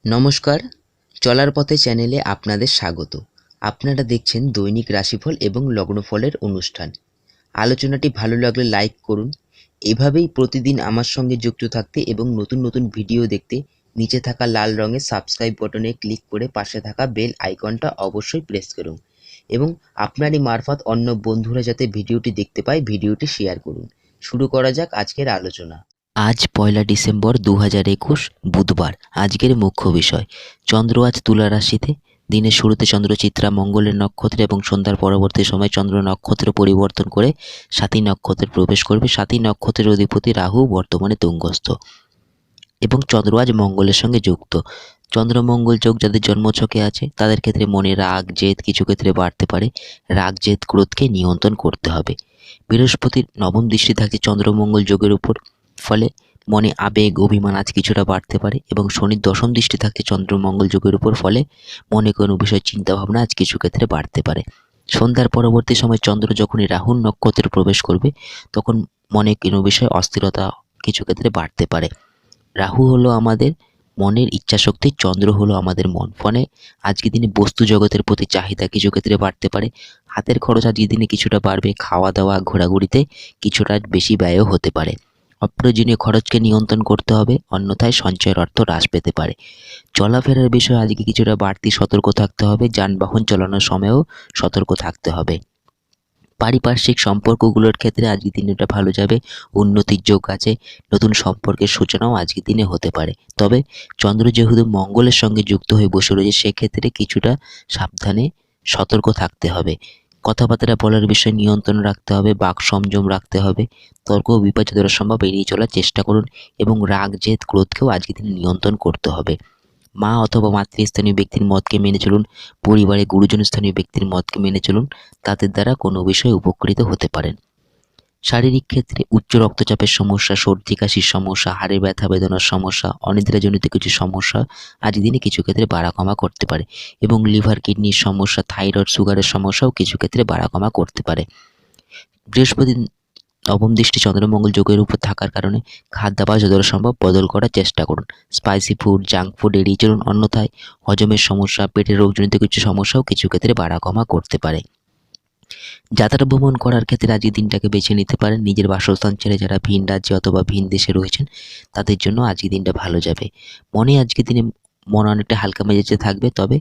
নমস্কার, চলার পথে চ্যানেলে আপনাদের স্বাগত। আপনারা দেখছেন দৈনিক রাশিফল এবং লগ্নফলের অনুষ্ঠান। আলোচনাটি ভালো লাগলে লাইক করুন। এভাবেই প্রতিদিন আমার সঙ্গে যুক্ত থাকতে এবং নতুন নতুন ভিডিও দেখতে নিচে থাকা লাল রঙের সাবস্ক্রাইব বাটনে ক্লিক করে পাশে থাকা বেল আইকনটা অবশ্যই প্রেস করুন এবং আপনারই মারফত অন্য বন্ধুরা যাতে ভিডিওটি দেখতে পায় ভিডিওটি শেয়ার করুন। শুরু করা যাক আজকের আলোচনা। আজ 1 ডিসেম্বর 2021 বুধবার। আজকের মুখ্য বিষয়, চন্দ্র আজ তুলা রাশিতে। দিনের শুরুতে চন্দ্র চিত্রা মঙ্গলের নক্ষত্রে এবং সন্ধ্যার পরবর্তী সময় চন্দ্র নক্ষত্র পরিবর্তন করে সাথী নক্ষত্রে প্রবেশ করবে। সাথী নক্ষত্রের অধিপতি রাহু বর্তমানে তুঙ্গস্থ এবং চন্দ্র আজ মঙ্গলের সঙ্গে যুক্ত। চন্দ্রমঙ্গল যোগ যাদের জন্মছকে আছে তাদের ক্ষেত্রে মনে রাগ জেদ কিছু ক্ষেত্রে বাড়তে পারে। রাগ জেদ ক্রোধকে নিয়ন্ত্রণ করতে হবে। বৃহস্পতির নবম দৃষ্টি থাকছে চন্দ্রমঙ্গল যোগের উপর, ফলে মনে আবেগ অভিমান আজ কিছুটা বাড়তে পারে এবং শনির দশম দৃষ্টি থাকছে চন্দ্রমঙ্গল যোগের উপর, ফলে মনে কোনো বিষয়ে চিন্তাভাবনা আজ কিছু ক্ষেত্রে বাড়তে পারে। সন্ধ্যার পরবর্তী সময় চন্দ্র যখনই রাহুর নক্ষত্রে প্রবেশ করবে তখন মনে কোনো বিষয়ে অস্থিরতা কিছু ক্ষেত্রে বাড়তে পারে। রাহু হলো আমাদের মনের ইচ্ছাশক্তি, চন্দ্র হলো আমাদের মন, ফলে আজকের দিনে বস্তু জগতের প্রতি চাহিদা কিছু ক্ষেত্রে বাড়তে পারে। হাতের খরচ আজকের দিনে কিছুটা বাড়বে। খাওয়া দাওয়া ঘোরাঘুরিতে কিছুটা বেশি ব্যয়ও হতে পারে। অপ্রয়োজনীয় খরচকে নিয়ন্ত্রণ করতে হবে, অন্যথায় সঞ্চয়ের অর্থ হ্রাস পেতে পারে। চলাফেরার বিষয়ে আজকে কিছুটা বাড়তি সতর্ক থাকতে হবে। যানবাহন চালানোর সময়েও সতর্ক থাকতে হবে। পারিপার্শ্বিক সম্পর্কগুলোর ক্ষেত্রে আজকের দিনটা ভালো যাবে। উন্নতির যোগ আছে। নতুন সম্পর্কের সূচনাও আজকের দিনে হতে পারে। তবে চন্দ্র যেহেতু মঙ্গলের সঙ্গে যুক্ত হয়ে বসে রয়েছে সেক্ষেত্রে কিছুটা সাবধানে সতর্ক থাকতে হবে। কথাবার্তা বলার বিষয়ে নিয়ন্ত্রণ রাখতে হবে, বাক সংযম রাখতে হবে। তর্ক ও বিবাদ যতটা সম্ভব এড়িয়ে চলার চেষ্টা করুন এবং রাগ জেদ ক্রোধকেও আজকের দিনে নিয়ন্ত্রণ করতে হবে। মা অথবা মাতৃস্থানীয় ব্যক্তির মতকে মেনে চলুন। পরিবারে গুরুজন স্থানীয় ব্যক্তির মতকে মেনে চলুন, তাদের দ্বারা কোনো বিষয়ে উপকৃত হতে পারেন। শারীরিক ক্ষেত্রে উচ্চ রক্তচাপের সমস্যা, সর্দি কাশির সমস্যা, হাড়ে ব্যথা বেদনার সমস্যা, অনিদ্রাজনিত কিছু সমস্যা আজ দিনে কিছু ক্ষেত্রে বাড়া কমা করতে পারে এবং লিভার কিডনির সমস্যা, থাইরয়েড সুগারের সমস্যাও কিছু ক্ষেত্রে বাড়া কমা করতে পারে। বৃহস্পতি নবম দৃষ্টি চন্দ্রমঙ্গল যোগের উপর থাকার কারণে খাদ্যাভ্যাস যতটা সম্ভব বদল করার চেষ্টা করুন। স্পাইসি ফুড জাঙ্ক ফুড এড়িয়ে চলুন, অন্যথায় হজমের সমস্যা পেটের রোগজনিত কিছু সমস্যাও কিছু ক্ষেত্রে বাড়া কমা করতে পারে। যাত্রা ভ্রমণ করার ক্ষেত্রে আজকের দিনটাকে বেছে নিতে পারেন। নিজের বাসস্থান ছেড়ে যারা ভিন রাজ্যে অথবা ভিন দেশে রয়েছেন তাদের জন্য আজকের দিনটা ভালো যাবে। মনে আজকের দিনে মন অনেকটা হালকা মেজাজে থাকবে, তবে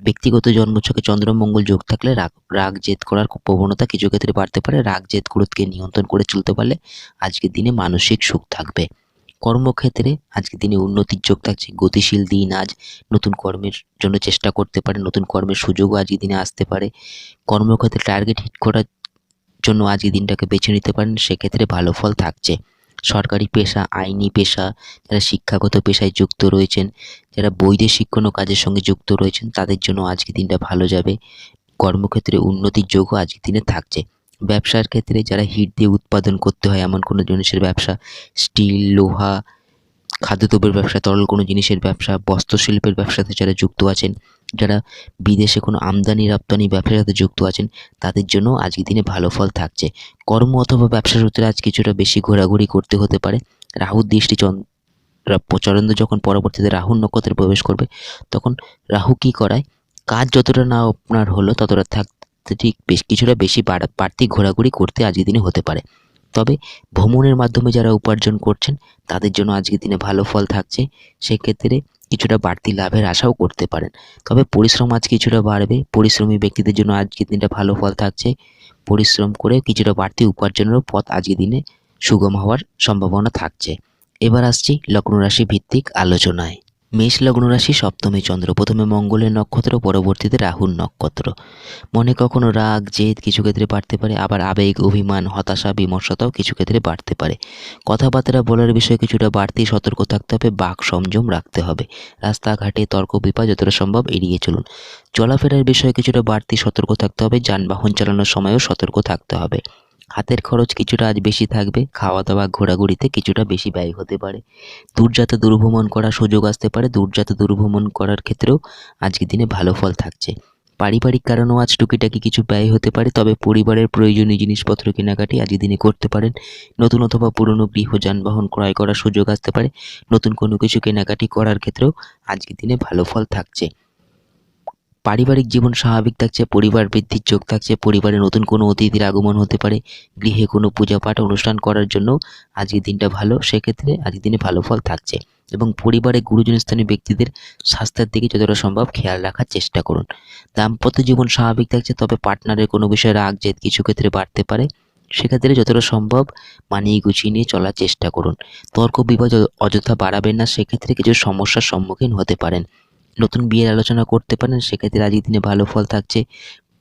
ব্যক্তিগত জন্মছকে চন্দ্রমঙ্গল যোগ থাকলে রাগ জেদ করার প্রবণতা কিছু ক্ষেত্রে বাড়তে পারে। রাগ জেদ ক্রোধকে নিয়ন্ত্রণ করে চলতে পারলে আজকের দিনে মানসিক সুখ থাকবে। কর্মক্ষেত্রে আজকের দিনে উন্নতির যোগ থাকছে। গতিশীল দিন আজ। নতুন কর্মের জন্য চেষ্টা করতে পারেন, নতুন কর্মের সুযোগও আজকের দিনে আসতে পারে। কর্মক্ষেত্রে টার্গেট হিট করার জন্য আজকের দিনটাকে বেছে নিতে পারেন, সেক্ষেত্রে ভালো ফল থাকছে। সরকারি পেশা, আইনি পেশা, যারা শিক্ষাগত পেশায় যুক্ত রয়েছেন, যারা বৈদেশিক কোনো কাজের সঙ্গে যুক্ত রয়েছেন তাদের জন্য আজকের দিনটা ভালো যাবে। কর্মক্ষেত্রে উন্নতির যোগও আজকের দিনে থাকছে। ব্যবসার ক্ষেত্রে যারা হিট দিয়ে উৎপাদন করতে হয় এমন কোনো জিনিসের ব্যবসা, স্টিল, লোহা, খাদ্যদ্রব্যের ব্যবসা, তরল কোনো জিনিসের ব্যবসা, বস্ত্রশিল্পের ব্যবসাতে যারা যুক্ত আছেন, যারা বিদেশে কোনো আমদানি রপ্তানি ব্যবসার সাথে যুক্ত আছেন তাদের জন্য আজকের দিনে ভালো ফল থাকছে। কর্ম অথবা ব্যবসা সূত্রে আজ কিছুটা বেশি ঘোরাঘুরি করতে হতে পারে। রাহুর দৃষ্টি চন্দ্র যখন পরবর্তীতে রাহুর নক্ষত্রে প্রবেশ করবে তখন রাহু কী করায়, কাজ যতটা না আপনার হলো ততটা থাকতে ঠিক কিছুটা বেশি বাড়তি ঘোরাঘুরি করতে আজকের দিনে হতে পারে। তবে ভ্রমণের মাধ্যমে যারা উপার্জন করছেন তাদের জন্য আজকের দিনে ভালো ফল থাকছে। সেক্ষেত্রে কিছুটা বাড়তি লাভের আশাও করতে পারেন। তবে পরিশ্রম আজ কিছুটা বাড়বে। পরিশ্রমী ব্যক্তিদের জন্য আজকের দিনটা ভালো ফল থাকছে। পরিশ্রম করে কিছুটা বাড়তি উপার্জনেরও পথ আজকের দিনে সুগম হওয়ার সম্ভাবনা থাকছে। এবার আসছি লগ্ন রাশি ভিত্তিক আলোচনায়। মেষ লগ্ন রাশি, সপ্তমে চন্দ্র, প্রথমে মঙ্গলের নক্ষত্র, পরবর্তীতে রাহুর নক্ষত্র। মনে কখনো রাগ জেদ কিছু ক্ষেত্রে বাড়তে পারে, আবার আবেগ অভিমান হতাশা বিমর্ষতাও কিছু ক্ষেত্রে বাড়তে পারে। কথাবার্তা বলার বিষয়ে কিছুটা বাড়তি সতর্ক থাকতে হবে, বাক সংযম রাখতে হবে। রাস্তাঘাটে তর্ক বিবাদ যতটা সম্ভব এড়িয়ে চলুন। চলাফেরার বিষয়ে কিছুটা বাড়তি সতর্ক থাকতে হবে। যানবাহন চালানোর সময়ও সতর্ক থাকতে হবে। হাতের খরচ কিছুটা আজ বেশি থাকবে। খাওয়া দাওয়া ঘোরাঘুরিতে কিছুটা বেশি ব্যয় হতে পারে। দূরযাত্রা দূরভ্রমণ করার সুযোগ আসতে পারে। দূরযাত্রা দূরভ্রমণ করার ক্ষেত্রেও আজকের দিনে ভালো ফল থাকছে। পারিবারিক কারণেও আজ টুকিটাকি কিছু ব্যয় হতে পারে, তবে পরিবারের প্রয়োজনীয় জিনিসপত্র কেনাকাটি আজকের দিনে করতে পারেন। নতুন অথবা পুরনো গৃহ যানবাহন ক্রয় করার সুযোগ আসতে পারে। নতুন কোনো কিছু কেনাকাটি করার ক্ষেত্রেও আজকের দিনে ভালো ফল থাকছে। পারিবারিক জীবন স্বাভাবিক থাকছে, পরিবার বৃদ্ধির যোগ থাকছে, পরিবারে নতুন কোনো অতিথির আগমন হতে পারে, গৃহে কোনো পূজা পাঠ অনুষ্ঠান করার জন্য আজকের দিনটা ভালো, সেক্ষেত্রে আজকের দিনে ভালো ফল থাকছে। এবং পরিবারে গুরুজন স্থানীয় ব্যক্তিদের স্বাস্থ্যের দিকে যতটা সম্ভব খেয়াল রাখার চেষ্টা করুন। দাম্পত্য জীবন স্বাভাবিক থাকছে, তবে পার্টনারের কোনো বিষয়ে রাগ জেদ কিছু ক্ষেত্রে বাড়তে পারে, সেক্ষেত্রে যতটা সম্ভব মানিয়ে গুছিয়ে নিয়ে চলার চেষ্টা করুন। তর্ক বিবাদ অযথা বাড়াবেন না, সেক্ষেত্রে কিছু সমস্যার সম্মুখীন হতে পারেন। নতুন বিয়ের আলোচনা করতে পারেন, সেক্ষেত্রে আজকের দিনে ভালো ফল থাকছে।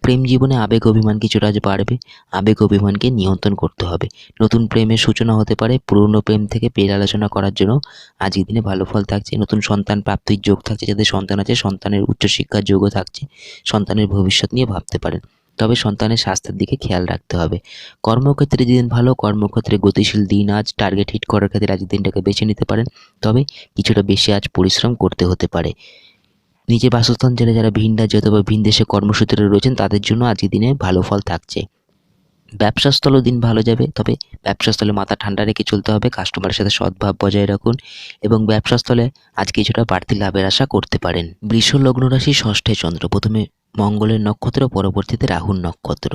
প্রেম জীবনে আবেগ অভিমান কিছুটা আজ বাড়বে, আবেগ অভিমানকে নিয়ন্ত্রণ করতে হবে। নতুন প্রেমের সূচনা হতে পারে, পুরনো প্রেম থেকে বিয়ের আলোচনা করার জন্য আজকের দিনে ভালো ফল থাকছে। নতুন সন্তান প্রাপ্তির যোগ থাকছে, যাদের সন্তান আছে সন্তানের উচ্চশিক্ষার যোগও থাকছে, সন্তানের ভবিষ্যৎ নিয়ে ভাবতে পারেন, তবে সন্তানের স্বাস্থ্যের দিকে খেয়াল রাখতে হবে। কর্মক্ষেত্রে দিন ভালো, কর্মক্ষেত্রে গতিশীল দিন আজ, টার্গেট হিট করার ক্ষেত্রে আজকের দিনটাকে বেছে নিতে পারেন, তবে কিছুটা বেশি আজ পরিশ্রম করতে হতে পারে। নিজের বাসস্থান ছেড়ে যারা ভিন রাজ্যে অথবা ভিন দেশে কর্মসূত্রে রয়েছেন তাদের জন্য আজকের দিনে ভালো ফল থাকছে। ব্যবসাস্থলেও দিন ভালো যাবে, তবে ব্যবসাস্থলে মাথা ঠান্ডা রেখে চলতে হবে, কাস্টমারের সাথে সদ্ভাব বজায় রাখুন এবং ব্যবসাস্থলে আজ কিছুটা বাড়তি লাভের আশা করতে পারেন। বৃষ লগ্ন রাশি, ষষ্ঠে চন্দ্র, প্রথমে মঙ্গলের নক্ষত্র, পরবর্তীতে রাহুর নক্ষত্র।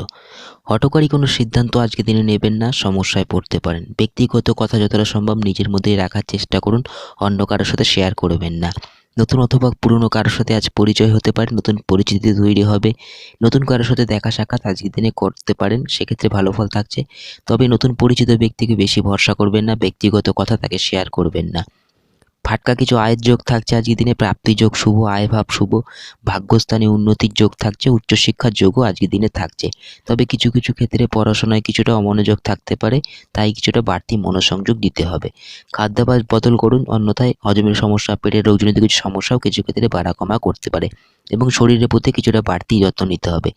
হঠকারী কোনো সিদ্ধান্ত আজকে দিনে নেবেন না, সমস্যায় পড়তে পারেন। ব্যক্তিগত কথা যতটা সম্ভব নিজের মধ্যেই রাখার চেষ্টা করুন, অন্য কারোর সাথে শেয়ার করবেন না। নতুন অথবা পুরনো কারোর সাথে আজ পরিচয় হতে পারে, নতুন পরিচিতি তৈরি হবে, নতুন কারোর সাথে দেখা সাক্ষাৎ আজকের দিনে করতে পারেন, সেক্ষেত্রে ভালো ফল থাকছে। তবে নতুন পরিচিত ব্যক্তিকে বেশি ভরসা করবেন না, ব্যক্তিগত কথা তাকে শেয়ার করবেন না। ফাটকা কিছু আয়ের যোগ থাকছে আজকের দিনে, প্রাপ্তি যোগ শুভ, আয় ভাব শুভ, ভাগ্যস্থানে উন্নতির যোগ থাকছে, উচ্চশিক্ষার যোগও আজকের দিনে থাকছে। তবে কিছু কিছু ক্ষেত্রে পড়াশোনায় কিছুটা অমনোযোগ থাকতে পারে, তাই কিছুটা বাড়তি মনোসংযোগ দিতে হবে। খাদ্যাভ্যাস বদল করুন, অন্যথায় হজমের সমস্যা, পেটের রোগজনিত কিছু সমস্যাও কিছু ক্ষেত্রে বাড়া কমা করতে পারে এবং শরীরের প্রতি কিছুটা বাড়তি যত্ন নিতে হবে।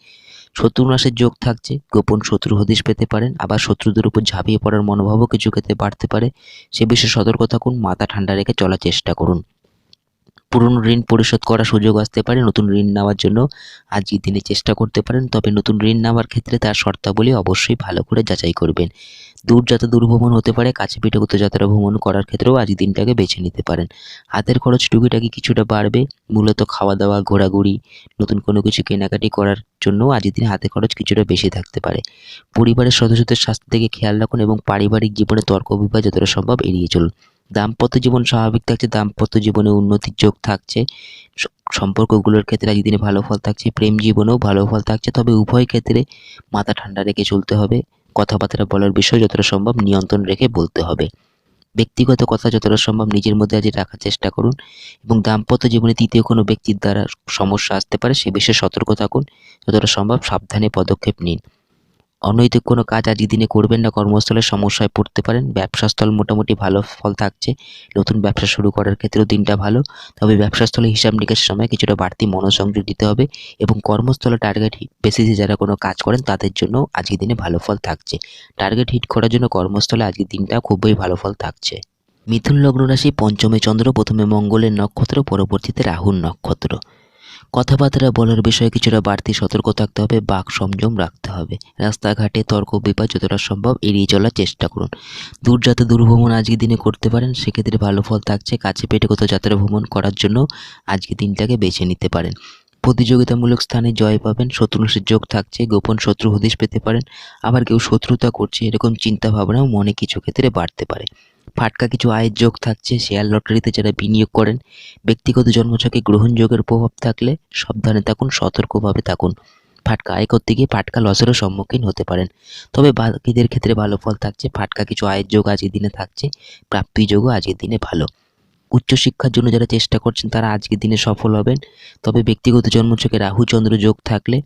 শত্রুনাশের যোগ থাকছে, গোপন শত্রু হদিশ পেতে পারেন, আবার শত্রুদের উপর ঝাঁপিয়ে পড়ার মনোভাবও কিছু ক্ষেত্রে বাড়তে পারে, সে বিষয়ে সতর্ক থাকুন, মাথা ঠান্ডা রেখে চলার চেষ্টা করুন। পুরনো ঋণ পরিশোধ করার সুযোগ আসতে পারে, নতুন ঋণ নেওয়ার জন্য আজকের দিনে চেষ্টা করতে পারেন, তবে নতুন ঋণ নেওয়ার ক্ষেত্রে তার শর্তাবলী অবশ্যই ভালো করে যাচাই করবেন। দূরযাত্রা দূরভ্রমণ হতে পারে, কাছে পিঠে যাত্রা ভ্রমণ করার ক্ষেত্রেও আজ দিনটাকে বেছে নিতে পারেন। হাতের খরচ টুকিটাকি কিছুটা বাড়বে, মূলত খাওয়া দাওয়া, ঘোরাঘুরি, নতুন কোনো কিছু কেনাকাটি করার জন্য আজকের দিনে হাতের খরচ কিছুটা বেশি থাকতে পারে। পরিবারের সদস্যদের স্বাস্থ্য থেকে খেয়াল রাখুন এবং পারিবারিক জীবনে তর্ক বিবাদ যতটা সম্ভব এড়িয়ে চলুন। দাম্পত্য জীবন স্বাভাবিক থাকছে, দাম্পত্য জীবনে উন্নতির যোগ থাকছে, সম্পর্কগুলোর ক্ষেত্রে আজকের দিনে ভালো ফল থাকছে, প্রেম জীবনেও ভালো ফল থাকছে, তবে উভয় ক্ষেত্রে মাথা ঠান্ডা রেখে চলতে হবে, কথাবার্তা বলার বিষয় যতটা সম্ভব নিয়ন্ত্রণ রেখে বলতে হবে। ব্যক্তিগত কথা যতটা সম্ভব নিজের মধ্যে আজ রাখার চেষ্টা করুন এবং দাম্পত্য জীবনে তৃতীয় কোনো ব্যক্তির দ্বারা সমস্যা আসতে পারে, সে বিষয়ে সতর্ক থাকুন, যতটা সম্ভব সাবধানে পদক্ষেপ নিন। অনৈতিক কোনো কাজ আজকের দিনে করবেন না, কর্মস্থলে সমস্যায় পড়তে পারেন। ব্যবসাস্থল মোটামুটি ভালো ফল থাকছে, নতুন ব্যবসা শুরু করার ক্ষেত্রেও দিনটা ভালো, তবে ব্যবসাস্থলে হিসাব নিকাশের সময় কিছুটা বাড়তি মনোসংযোগ দিতে হবে এবং কর্মস্থলে টার্গেট বেসিসে যারা কোনো কাজ করেন তাদের জন্য আজকের দিনে ভালো ফল থাকছে। টার্গেট হিট করার জন্য কর্মস্থলে আজকের দিনটা খুবই ভালো ফল থাকছে। মিথুন লগ্ন রাশি, পঞ্চমে চন্দ্র, প্রথমে মঙ্গলের নক্ষত্র, পরবর্তীতে রাহুর নক্ষত্র। কথাবার্তা বলার বিষয়ে কিছুটা বাড়তি সতর্ক থাকতে হবে, বাক সংযম রাখতে হবে। রাস্তাঘাটে তর্ক বিবাদ যতটা সম্ভব এড়িয়ে চলার চেষ্টা করুন। দূরযাত্রা দূরভ্রমণ আজকের দিনে করতে পারেন, সেক্ষেত্রে ভালো ফল থাকছে। কাছে পেটে কোথাও যাত্রা ভ্রমণ করার জন্য আজকের দিনটাকে বেছে নিতে পারেন। প্রতিযোগিতামূলক স্থানে জয় পাবেন, শত্রুনাশের যোগ থাকছে, গোপন শত্রু হদিশ পেতে পারেন, আবার কেউ শত্রুতা করছে এরকম চিন্তা ভাবনাও মনে কিছু ক্ষেত্রে বাড়তে পারে। ফাটকা কিছু আয়ের যোগ থাকছে, শেয়ার লটারিতে যারা বিনিয়োগ করেন, ব্যক্তিগত জন্মছকে গ্রহণযোগের প্রভাব থাকলে সাবধানে থাকুন, সতর্কভাবে থাকুন। ফাটকা আয় করতে গিয়ে ফাটকা লসেরও সম্মুখীন হতে পারেন, তবে বাকিদের ক্ষেত্রে ভালো ফল থাকছে। ফাটকা কিছু আয়ের যোগ আজকের দিনে থাকছে, প্রাপ্তি যোগও আজকের দিনে ভালো। উচ্চশিক্ষার জন্য যারা চেষ্টা করছেন তারা আজকের দিনে সফল হবেন, তবে ব্যক্তিগত জন্মছকে রাহু চন্দ্র যোগ থাকলে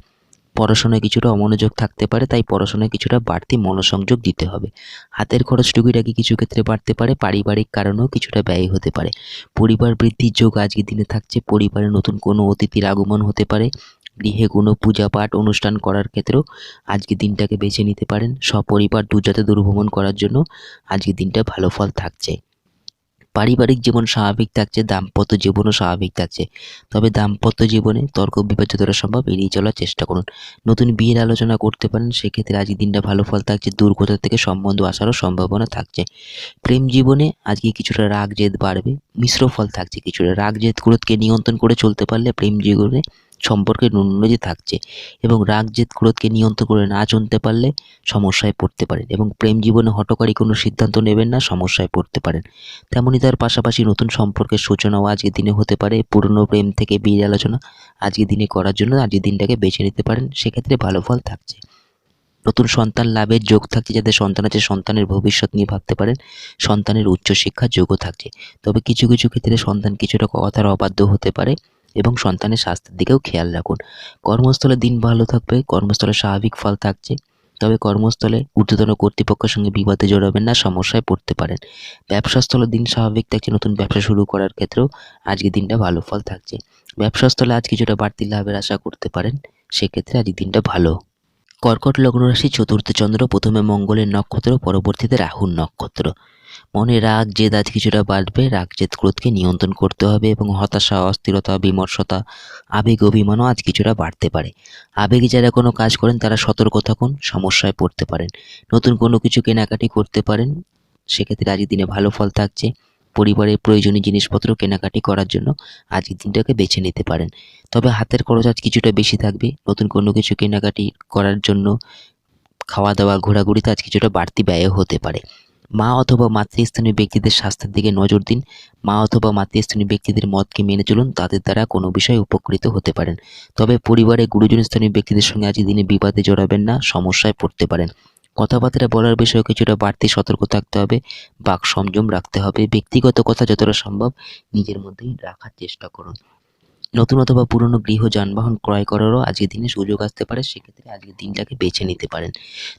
পড়াশোনায় কিছুটা অমনোযোগ থাকতে পারে, তাই পড়াশোনায় কিছুটা বাড়তি মনোসংযোগ দিতে হবে। হাতের খরচ টুকিটাকি কিছু ক্ষেত্রে বাড়তে পারে, পারিবারিক কারণেও কিছুটা ব্যয় হতে পারে। পরিবার বৃদ্ধির যোগ আজকের দিনে থাকছে, পরিবারে নতুন কোনো অতিথির আগমন হতে পারে, গৃহে কোনো পূজা পাঠ অনুষ্ঠান করার ক্ষেত্রেও আজকের দিনটাকে বেছে নিতে পারেন। সপরিবার দূরযাত্রা দূরভ্রমণ করার জন্য আজকের দিনটা ভালো ফল থাকছে। পারিবারিক জীবন স্বাভাবিক থাকছে, দাম্পত্য জীবনও স্বাভাবিক থাকছে। তবে দাম্পত্য জীবনে তর্ক বিবাদ যতটা সম্ভব এড়িয়ে চলার চেষ্টা করুন। নতুন বিয়ের আলোচনা করতে পারেন, সেক্ষেত্রে আজকের দিনটা ভালো ফল থাকছে। দূর কোথা থেকে সম্বন্ধ আসারও সম্ভাবনা থাকছে। প্রেম জীবনে আজকে কিছুটা রাগ জেদ বাড়বে, মিশ্র ফল থাকছে। কিছুটা রাগ জেদ ক্রোধকে নিয়ন্ত্রণ করে চলতে পারলে প্রেম জীবনে সম্পর্কের উন্নতি থাকছে, এবং রাগ জেদ ক্রোধকে নিয়ন্ত্রণ করে না চলতে পারলে সমস্যায় পড়তে পারেন, এবং প্রেম জীবনে হঠকারী কোনো সিদ্ধান্ত নেবেন না, সমস্যায় পড়তে পারেন। তেমনই তার পাশাপাশি নতুন সম্পর্কের সূচনাও আজকের দিনে হতে পারে। পুরনো প্রেম থেকে বিয়ের আলোচনা আজকের দিনে করার জন্য আজকের দিনটাকে বেছে নিতে পারেন, সেক্ষেত্রে ভালো ফল থাকছে। নতুন সন্তান লাভের যোগ থাকছে। যাদের সন্তান আছে সন্তানের ভবিষ্যৎ নিয়ে ভাবতে পারেন। সন্তানের উচ্চশিক্ষার যোগও থাকছে। তবে কিছু কিছু ক্ষেত্রে সন্তান কিছুটা কথার অবাধ্য হতে পারে, এবং সন্তানের স্বাস্থ্যের দিকেও খেয়াল রাখুন। কর্মস্থলে দিন ভালো থাকবে, কর্মস্থলে স্বাভাবিক ফল থাকছে। তবে কর্মস্থলে ঊর্ধ্বতন কর্তৃপক্ষের সঙ্গে বিবাদে জড়াবেন না, সমস্যায় পড়তে পারেন। ব্যবসাস্থলে দিন স্বাভাবিক থাকছে। নতুন ব্যবসা শুরু করার ক্ষেত্রেও আজকের দিনটা ভালো ফল থাকছে। ব্যবসাস্থলে আজ কিছুটা বাড়তি লাভের আশা করতে পারেন, সেক্ষেত্রে আজকের দিনটা ভালো। কর্কট লগ্ন রাশি, চতুর্থ চন্দ্র, প্রথমে মঙ্গলের নক্ষত্র, পরবর্তীতে রাহুর নক্ষত্র। মনে রাগ জেদ আজ কিছুটা বাড়বে। রাগ জেদ ক্রোধকে নিয়ন্ত্রণ করতে হবে, এবং হতাশা, অস্থিরতা, বিমর্ষতা, আবেগ অভিমানও আজ কিছুটা বাড়তে পারে। আবেগে যারা কোনো কাজ করেন তারা সতর্ক থাকুন, সমস্যায় পড়তে পারেন। নতুন কোনো কিছু কেনাকাটি করতে পারেন, সেক্ষেত্রে আজকের দিনে ভালো ফল থাকছে। পরিবারের প্রয়োজনীয় জিনিসপত্র কেনাকাটি করার জন্য আজকের দিনটাকে বেছে নিতে পারেন। তবে হাতের খরচ আজ কিছুটা বেশি থাকবে। নতুন কোনো কিছু কেনাকাটি করার জন্য খাওয়া দাওয়া ঘোরাঘুরিতে আজ কিছুটা বাড়তি ব্যয় হতে পারে। মা অথবা মাতৃস্থানীয় ব্যক্তিদের স্বাস্থ্যের দিকে নজর দিন। মা অথবা মাতৃস্থানীয় ব্যক্তিদের মতকে মেনে চলুন, তাদের দ্বারা কোনো বিষয়ে উপকৃত হতে পারেন। তবে পরিবারে গুরুজন স্থানীয় ব্যক্তিদের সঙ্গে আজকের দিনে বিবাদে জড়াবেন না, সমস্যায় পড়তে পারেন। কথাবার্তা বলার বিষয়ে কিছুটা বাড়তি সতর্ক থাকতে হবে, বাক সংযম রাখতে হবে। ব্যক্তিগত কথা যতটা সম্ভব নিজের মধ্যেই রাখার চেষ্টা করুন। নতুন অথবা পুরনো গৃহ যানবাহন ক্রয় করারও আজকের দিনে সুযোগ আসতে পারে, সেক্ষেত্রে আজকের দিনটাকে বেছে নিতে পারেন।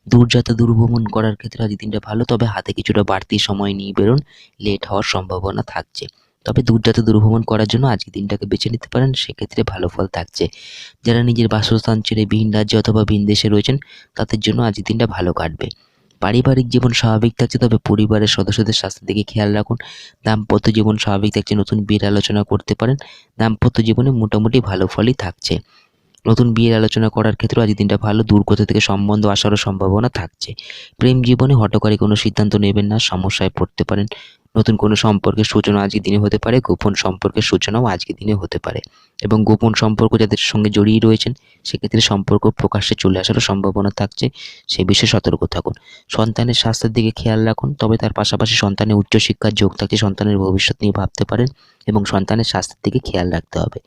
দূরযাত্রা দূরভ্রমণ করার ক্ষেত্রে আজকের দিনটা ভালো, তবে হাতে কিছুটা বাড়তি সময় নিয়ে বেরোন, লেট হওয়ার সম্ভাবনা থাকছে। তবে দূরযাত্রা দূরভ্রমণ করার জন্য আজকের দিনটাকে বেছে নিতে পারেন, সেক্ষেত্রে ভালো ফল থাকছে। যারা নিজের বাসস্থান ছেড়ে ভিন রাজ্যে অথবা ভিন দেশে রয়েছেন, তাদের জন্য আজকের দিনটা ভালো কাটবে। পারিবারিক জীবন স্বাভাবিক থাকছে, তবে পরিবারের সদস্যদের স্বাস্থ্যের দিকে খেয়াল রাখুন। দাম্পত্য জীবন স্বাভাবিক থাকছে। নতুন বিয়ের আলোচনা করতে পারেন। দাম্পত্য জীবনে মোটামুটি ভালো ফলই থাকছে। নতুন বিয়ের আলোচনা করার ক্ষেত্রেও আজকের দিনটা ভালো। দূর কোথা থেকে সম্বন্ধ আসারও সম্ভাবনা থাকছে। প্রেম জীবনে হঠকারী কোনো সিদ্ধান্ত নেবেন না, সমস্যায় পড়তে পারেন। নতুন কোনো সম্পর্কের সূচনা আজকের দিনে হতে পারে। গোপন সম্পর্কের সূচনাও আজকের দিনে হতে পারে, এবং গোপন সম্পর্ক যাদের সঙ্গে জড়িয়ে রয়েছেন, সেক্ষেত্রে সম্পর্ক প্রকাশ্যে চলে আসারও সম্ভাবনা থাকছে। সে বিষয়ে সতর্ক থাকুন। সন্তানের স্বাস্থ্যের দিকে খেয়াল রাখুন, তবে তার পাশাপাশি সন্তানের উচ্চশিক্ষার যোগ থাকছে। সন্তানের ভবিষ্যৎ নিয়ে ভাবতে পারেন, এবং সন্তানের স্বাস্থ্যের দিকে খেয়াল রাখতে হবে।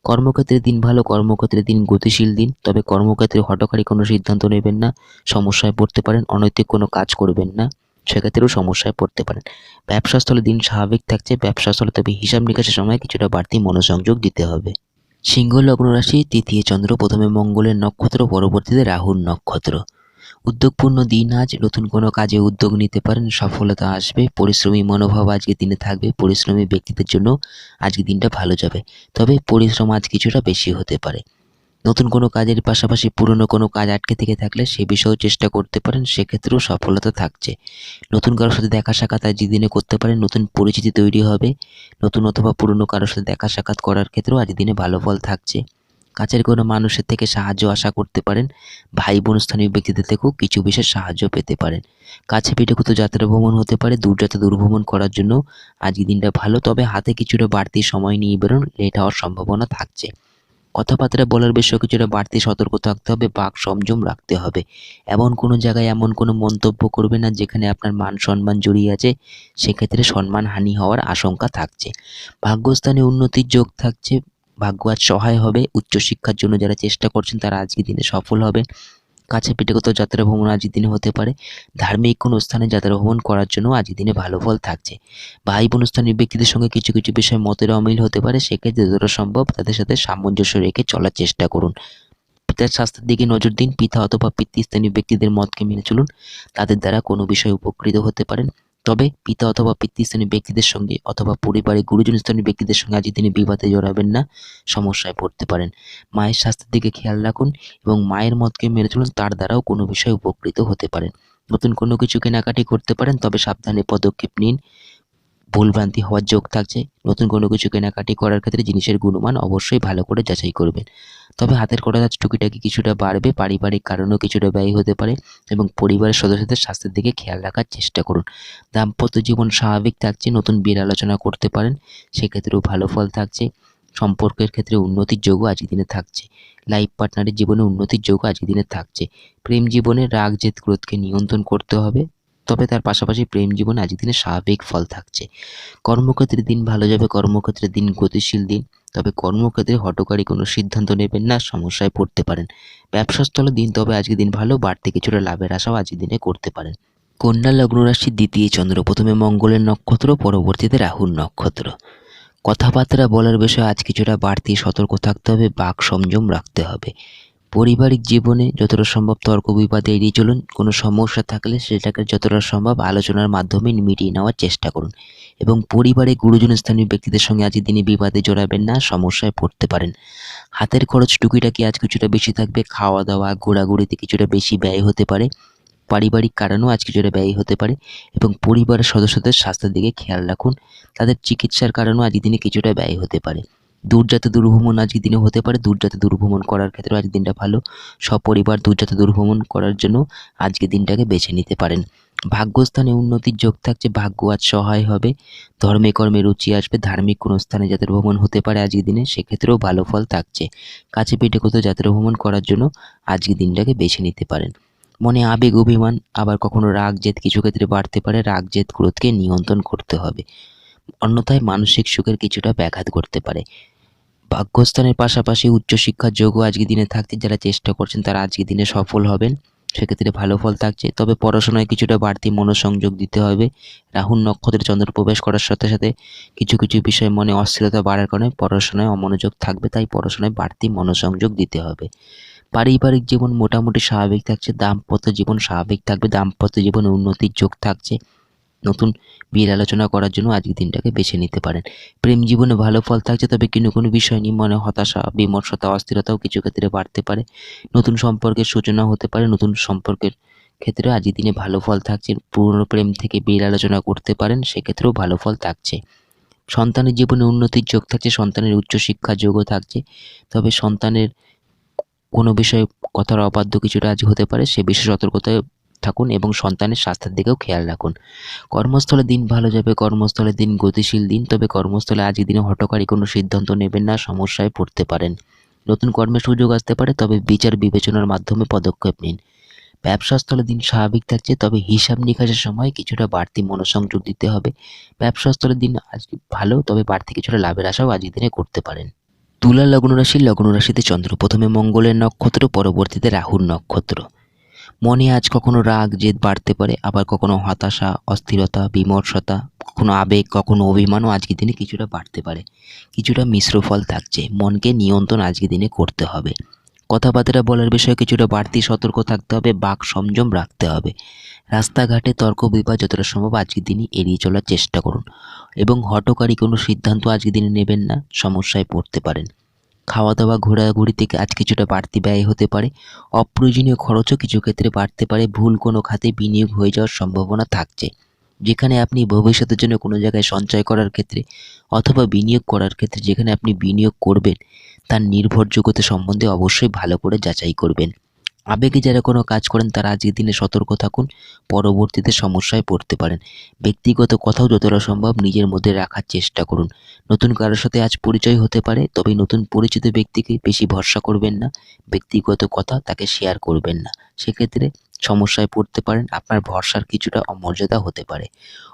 কর্মক্ষেত্রে দিন ভালো। কর্মক্ষেত্রে দিন গতিশীল দিন, তবে কর্মক্ষেত্রে হঠকারী কোনো সিদ্ধান্ত নেবেন না, সমস্যায় পড়তে পারেন। অনৈতিক কোনো কাজ করবেন না, সেক্ষেত্রেও সমস্যায় পড়তে পারেন। ব্যবসাস্থলে দিন স্বাভাবিক থাকছে। ব্যবসাস্থলে তবে হিসাব নিকাশের সময় কিছুটা বাড়তি মনোসংযোগ দিতে হবে। সিংহ লগ্ন রাশি, তৃতীয় চন্দ্র, প্রথমে মঙ্গলের নক্ষত্র, পরবর্তীতে রাহুর নক্ষত্র। উদ্যোগপূর্ণ দিন আজ। নতুন কোনো কাজে উদ্যোগ নিতে পারেন, সফলতা আসবে। পরিশ্রমী মনোভাব আজকের দিনে থাকবে। পরিশ্রমী ব্যক্তিদের জন্য আজকের দিনটা ভালো যাবে, তবে পরিশ্রম আজ কিছুটা বেশি হতে পারে। নতুন কোনো কাজের পাশাপাশি পুরনো কোনো কাজ আটকে থেকে থাকলে সে বিষয়েও চেষ্টা করতে পারেন, সেক্ষেত্রেও সফলতা থাকছে। নতুন কারোর সাথে দেখা সাক্ষাৎ আজকের দিনে করতে পারেন। নতুন পরিচিতি তৈরি হবে। নতুন অথবা পুরনো কারোর সাথে দেখা সাক্ষাৎ করার ক্ষেত্রেও আজকের দিনে ভালো ফল থাকছে। কাছের কোনো মানুষের থেকে সাহায্য আশা করতে পারেন। ভাই বোন স্থানীয় ব্যক্তিদের থেকেও কিছু বিশেষ সাহায্য পেতে পারেন। কাছে পিঠে কোথাও যাত্রা ভ্রমণ হতে পারে। দূরযাত্রা দূরভ্রমণ করার জন্য আজকের দিনটা ভালো, তবে হাতে কিছুটা বাড়তি সময় নিয়ে বেরোন, লেট হওয়ার সম্ভাবনা থাকছে। কথাবার্তা বলার বিষয়ে কিছুটা বাড়তি সতর্ক থাকতে হবে, বাক সংযম রাখতে হবে। এমন কোনো জায়গায় এমন কোনো মন্তব্য করবে না যেখানে আপনার মান সম্মান জড়িয়ে আছে, সেক্ষেত্রে সম্মানহানি হওয়ার আশঙ্কা থাকছে। ভাগ্যস্থানে উন্নতির যোগ থাকছে। ভাগ্য আজ সহায় হবে। উচ্চশিক্ষার জন্য যারা চেষ্টা করছেন তারা আজকের দিনে সফল হবেন। কাছে পিঠে কোথাও যাত্রা ভ্রমণ আজকের দিনে হতে পারে। ধার্মিক কোনো স্থানে যাত্রা ভ্রমণ করার জন্য আজকের দিনে ভালো ফল থাকছে। ভাই বোন স্থানীয় ব্যক্তিদের সঙ্গে কিছু কিছু বিষয়ে মতের অমিল হতে পারে, সেক্ষেত্রে যতটা সম্ভব তাদের সাথে সামঞ্জস্য রেখে চলার চেষ্টা করুন। পিতার স্বাস্থ্যের দিকে নজর দিন। পিতা অথবা পিতৃস্থানীয় ব্যক্তিদের মতকে মেনে চলুন, তাদের দ্বারা কোনো বিষয়ে উপকৃত হতে পারেন। তবে পিতা অথবা পিতৃস্থানীয় ব্যক্তিদের সঙ্গে অথবা পরিবারের গুরুজন স্থানীয় ব্যক্তিদের সঙ্গে আজকের দিনে বিবাদে জড়াবেন না, সমস্যায় পড়তে পারেন। মায়ের স্বাস্থ্যের দিকে খেয়াল রাখুন, এবং মায়ের মতকে মেনে চলুন, তার দ্বারাও কোনো বিষয়ে উপকৃত হতে পারেন। নতুন কোনো কিছু কেনাকাটি করতে পারেন, তবে সাবধানে পদক্ষেপ নিন। ভুলভ্রান্তি হওয়ার যোগ থাকছে। নতুন কোনো কিছু কেনাকাটি করার ক্ষেত্রে জিনিসের গুণমান অবশ্যই ভালো করে যাচাই করবেন। তবে হাতের খরচ আজ টুকিটাকি কিছুটা বাড়বে, পারিবারিক কারণেও কিছুটা ব্যয় হতে পারে এবং পরিবারের সদস্যদের স্বাস্থ্যের দিকে খেয়াল রাখার চেষ্টা করুন। দাম্পত্য জীবন স্বাভাবিক থাকছে, নতুন বিয়ের আলোচনা করতে পারেন, সেক্ষেত্রেও ভালো ফল থাকছে। সম্পর্কের ক্ষেত্রে উন্নতির যোগও আজকের দিনে থাকছে। লাইফ পার্টনারের জীবনে উন্নতির যোগও আজকের দিনে থাকছে। প্রেম জীবনে রাগ জেদ ক্রোধকে নিয়ন্ত্রণ করতে হবে, তবে তার পাশাপাশি প্রেম জীবনে আজকের দিনে স্বাভাবিক ফল থাকছে। কর্মক্ষেত্রে দিন ভালো যাবে, কর্মক্ষেত্রে দিন গতিশীল দিন, তবে কর্মক্ষেত্রে হঠকারী কোনো সিদ্ধান্ত নেবেন না, সমস্যায় পড়তে পারেন। ব্যবসাস্থলে দিন তবে আজকের দিন ভালো, বাড়তি কিছুটা লাভের আশাও আজকের দিনে করতে পারেন। কন্যা লগ্ন রাশির দ্বিতীয় চন্দ্র, প্রথমে মঙ্গলের নক্ষত্র, পরবর্তীতে রাহুর নক্ষত্র। কথাবার্তা বলার বিষয়ে আজ কিছুটা বাড়তি সতর্ক থাকতে হবে, বাক সংযম রাখতে হবে। পারিবারিক জীবনে যতটা সম্ভব তর্ক বিবাদে এড়িয়ে চলুন। কোনো সমস্যা থাকলে সেটাকে যতটা সম্ভব আলোচনার মাধ্যমে মিটিয়ে নেওয়ার চেষ্টা করুন এবং পরিবারে গুরুজন স্থানীয় ব্যক্তিদের সঙ্গে আজকের দিনে বিবাদে জড়াবেন না, সমস্যায় পড়তে পারেন। হাতের খরচ টুকিটাকি আজ কিছুটা বেশি থাকবে, খাওয়া দাওয়া ঘোরাঘুরিতে কিছুটা বেশি ব্যয় হতে পারে, পারিবারিক কারণেও আজ কিছুটা ব্যয় হতে পারে এবং পরিবারের সদস্যদের স্বাস্থ্যের দিকে খেয়াল রাখুন। তাদের চিকিৎসার কারণেও আজকের দিনে কিছুটা ব্যয় হতে পারে। দূরযাত্রা দূরভ্রমণ আজকের দিনে হতে পারে, দূরযাত্রা দূরভ্রমণ করার ক্ষেত্রে আজকের দিনটা ভালো। সপরিবার দূরযাত্রা দূরভ্রমণ করার জন্য আজকের দিনটাকে বেছে নিতে পারেন। ভাগ্যস্থানে উন্নতির যোগ থাকছে, ভাগ্য আজ সহায় হবে, ধর্মে কর্মে রুচি আসবে, ধার্মিক কোনো স্থানে যাত্রা ভ্রমণ হতে পারে আজকের দিনে, সেক্ষেত্রেও ভালো ফল থাকছে। কাছে পিঠে কোথাও যাত্রা ভ্রমণ করার জন্য আজকের দিনটাকে বেছে নিতে পারেন। মনে আবেগ অভিমান আবার কখনো রাগ জেদ কিছু ক্ষেত্রে বাড়তে পারে, রাগ জেদ ক্রোধকে নিয়ন্ত্রণ করতে হবে, অন্যথায় মানসিক সুখের কিছুটা ব্যাঘাত ঘটতে পারে। ভাগ্যস্থানের পাশাপাশি উচ্চশিক্ষার যোগও আজকের দিনে থাকছে, যারা চেষ্টা করছেন তারা আজকের দিনে সফল হবেন, সেক্ষেত্রে ভালো ফল থাকছে। তবে পড়াশোনায় কিছুটা বাড়তি মনোসংযোগ দিতে হবে। রাহুর নক্ষত্রে চন্দ্র প্রবেশ করার সাথে সাথে কিছু কিছু বিষয়ে মনে অস্থিরতা বাড়ার কারণে পড়াশোনায় অমনোযোগ থাকবে, তাই পড়াশোনায় বাড়তি মনোসংযোগ দিতে হবে। পারিবারিক জীবন মোটামুটি স্বাভাবিক থাকছে, দাম্পত্য জীবন স্বাভাবিক থাকবে, দাম্পত্য জীবনে উন্নতির যোগ থাকছে। নতুন বিয়ের আলোচনা করার জন্য আজকের দিনটাকে বেছে নিতে পারেন। প্রেম জীবনে ভালো ফল থাকছে, তবে কোনো বিষয় নিয়ে মনে হতাশা বিমর্ষতা অস্থিরতাও কিছু ক্ষেত্রে বাড়তে পারে। নতুন সম্পর্কের সূচনা হতে পারে, নতুন সম্পর্কের ক্ষেত্রে আজকের দিনে ভালো ফল থাকছে। পুরনো প্রেম থেকে বিয়ের আলোচনা করতে পারেন, সেক্ষেত্রেও ভালো ফল থাকছে। সন্তানের জীবনে উন্নতির যোগ থাকছে, সন্তানের উচ্চশিক্ষার যোগও থাকছে, তবে সন্তানের কোনো বিষয়ে কথার অবাধ্য কিছুটা আজ হতে পারে, সে বিষয়ে সতর্কতায় থাকুন এবং সন্তানের স্বাস্থ্যের দিকেও খেয়াল রাখুন। কর্মস্থলে দিন ভালো যাবে, কর্মস্থলে দিন গতিশীল দিন, তবে কর্মস্থলে আজকের দিনে হঠকারী কোনো সিদ্ধান্ত নেবেন না, সমস্যায় পড়তে পারেন। নতুন কর্মের সুযোগ আসতে পারে, তবে বিচার বিবেচনার মাধ্যমে পদক্ষেপ নিন। ব্যবসাস্থলে দিন স্বাভাবিক থাকছে, তবে হিসাব নিকাশের সময় কিছুটা বাড়তি মনোসংযোগ দিতে হবে। ব্যবসাস্থলের দিন আজ ভালো, তবে বাড়তি কিছুটা লাভের আশাও আজকের দিনে করতে পারেন। তুলা লগ্ন রাশিতে চন্দ্র, প্রথমে মঙ্গলের নক্ষত্র, পরবর্তীতে রাহুর নক্ষত্র। মনে আজ কখনো রাগ জেদ বাড়তে পারে, আবার কখনো হতাশা অস্থিরতা বিমর্ষতা, কখনো আবেগ কখনো অভিমানও আজকের দিনে কিছুটা বাড়তে পারে। কিছুটা মিশ্র ফল থাকছে, মনকে নিয়ন্ত্রণ আজকের দিনে করতে হবে। কথাবার্তা বলার বিষয়ে কিছুটা বাড়তি সতর্ক থাকতে হবে, বাক সংযম রাখতে হবে। রাস্তাঘাটে তর্ক বিবাদ যতটা সম্ভব আজকের দিনই এড়িয়ে চলার চেষ্টা করুন এবং হঠকারী কোনো সিদ্ধান্ত আজকের দিনে নেবেন না, সমস্যায় পড়তে পারেন। খাওয়া দাওয়া ঘোরাঘুরি থেকে আজ কিছুটা বাড়তি ব্যয় হতে পারে, অপ্রয়োজনীয় খরচও কিছু ক্ষেত্রে বাড়তে পারে, ভুল কোনো খাতে বিনিয়োগ হয়ে যাওয়ার সম্ভাবনা থাকছে। যেখানে আপনি ভবিষ্যতের জন্য কোনো জায়গায় সঞ্চয় করার ক্ষেত্রে অথবা বিনিয়োগ করার ক্ষেত্রে যেখানে আপনি বিনিয়োগ করবেন তার নির্ভরযোগ্যতা সম্বন্ধে অবশ্যই ভালো করে যাচাই করবেন। আবেগে যারা কোনো কাজ করেন তারা আজকের দিনে সতর্ক থাকুন, পরবর্তীতে সমস্যায় পড়তে পারেন। ব্যক্তিগত কথাও যতটা সম্ভব নিজের মধ্যে রাখার চেষ্টা করুন। নতুন কারোর সাথে আজ পরিচয় হতে পারে, তবে নতুন পরিচিত ব্যক্তিকে বেশি ভরসা করবেন না, ব্যক্তিগত কথা তাকে শেয়ার করবেন না, সেক্ষেত্রে সমস্যায় পড়তে পারেন, আপনার ভরসার কিছুটা অমর্যাদা হতে পারে।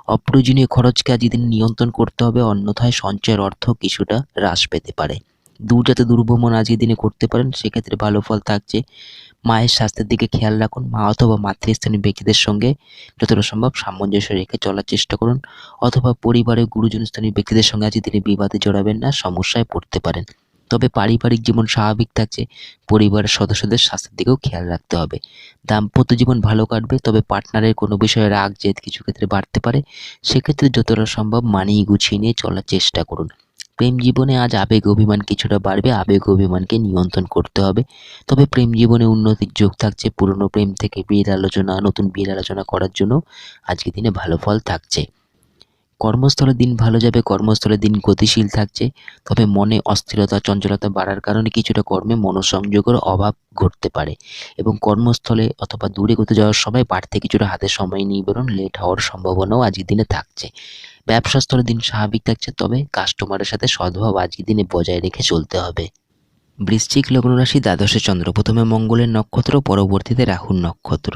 অপ্রয়োজনীয় খরচকে আজকের দিন নিয়ন্ত্রণ করতে হবে, অন্যথায় সঞ্চয়ের অর্থ কিছুটা হ্রাস পেতে পারে। দূরযাত্রা দূরভ্রমণ আজকের দিনে করতে পারেন, সেক্ষেত্রে ভালো ফল থাকছে। মায়ের স্বাস্থ্যের দিকে খেয়াল রাখুন, মা অথবা মাতৃস্থানীয় ব্যক্তিদের সঙ্গে যতটা সম্ভব সামঞ্জস্য রেখে চলার চেষ্টা করুন, অথবা পরিবারের গুরুজন স্থানীয় ব্যক্তিদের সঙ্গে আজকে তিনি বিবাদে জড়াবেন না, সমস্যায় পড়তে পারেন। তবে পারিবারিক জীবন স্বাভাবিক থাকছে, পরিবারের সদস্যদের স্বাস্থ্যের দিকেও খেয়াল রাখতে হবে। দাম্পত্য জীবন ভালো কাটবে, তবে পার্টনারের কোনো বিষয়ে রাগ জেদ কিছু ক্ষেত্রে বাড়তে পারে, সেক্ষেত্রে যতটা সম্ভব মানিয়ে গুছিয়ে নিয়ে চলার চেষ্টা করুন। প্রেম জীবনে আজ আবেগ অভিমান কিছুটা বাড়বে, আবেগ অভিমানকে নিয়ন্ত্রণ করতে হবে, তবে প্রেম জীবনে উন্নতির যোগ থাকছে। পুরনো প্রেম থেকে বিয়ের আলোচনা নতুন বিয়ের আলোচনা করার জন্য আজকের দিনে ভালো ফল থাকছে। কর্মস্থলের দিন ভালো যাবে, কর্মস্থলের দিন গতিশীল থাকছে, তবে মনে অস্থিরতা চঞ্চলতা বাড়ার কারণে কিছুটা কর্মে মনোসংযোগের অভাব ঘটতে পারে এবং কর্মস্থলে অথবা দূরে কোথাও যাওয়ার সময় বাড়তি কিছুটা হাতে সময় নিয়ে বেরোন, লেট হওয়ার সম্ভাবনাও আজকের দিনে থাকছে। ব্যবসা স্থলের দিন স্বাভাবিক থাকছে, তবে কাস্টমারের সাথে সদ্ভাব আজকের দিনে বজায় রেখে চলতে হবে। বৃশ্চিক লগ্ন রাশি, দ্বাদশে চন্দ্র, প্রথমে মঙ্গলের নক্ষত্র, পরবর্তীতে রাহুর নক্ষত্র।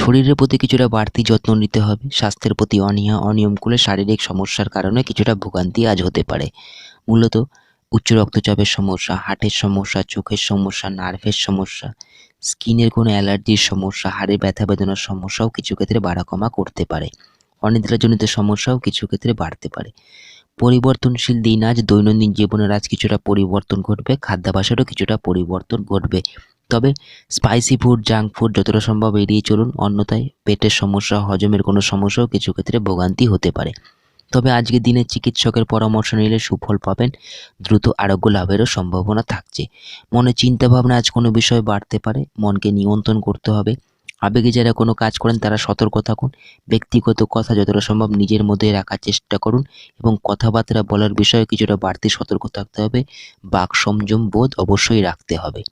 শরীরের প্রতি কিছুটা বাড়তি যত্ন নিতে হবে। স্বাস্থ্যের প্রতি অনীহা অনিয়ম করলে শারীরিক সমস্যার কারণে কিছুটা ভোগান্তি আজ হতে পারে। মূলত উচ্চ রক্তচাপের সমস্যা, হার্টের সমস্যা, চোখের সমস্যা, নার্ভের সমস্যা, স্কিনের কোনো অ্যালার্জির সমস্যা, হাড়ে ব্যথা বেদনার সমস্যাও কিছু ক্ষেত্রে বাড়া কমা করতে পারে। অনিদ্রাজনিত সমস্যাও কিছু ক্ষেত্রে বাড়তে পারে। পরিবর্তনশীল দিন আজ, দৈনন্দিন জীবনের আজ কিছুটা পরিবর্তন ঘটবে, খাদ্যাভ্যাসেরও কিছুটা পরিবর্তন ঘটবে। তবে স্পাইসি ফুড, জাঙ্ক ফুড যতটা সম্ভব এড়িয়ে চলুন, অন্যথায় পেটের সমস্যা, হজমের কোনো সমস্যাও কিছু ক্ষেত্রে ভোগান্তি হতে পারে। তবে আজকের দিনে চিকিৎসকের পরামর্শ নিলে সুফল পাবেন, দ্রুত আরোগ্য লাভেরও সম্ভাবনা থাকছে। মনে চিন্তাভাবনা আজ কোনো বিষয় বাড়তে পারে, মনকে নিয়ন্ত্রণ করতে হবে। আবেগে যারা কোনো কাজ করেন তারা সতর্ক থাকুন। ব্যক্তিগত কথা যতটা সম্ভব নিজের মধ্যে রাখার চেষ্টা করুন এবং কথাবার্তা বলার বিষয়ে কিছুটা বাড়তি সতর্ক থাকতে হবে। বাক সংযম বোধ অবশ্যই রাখতে হবে।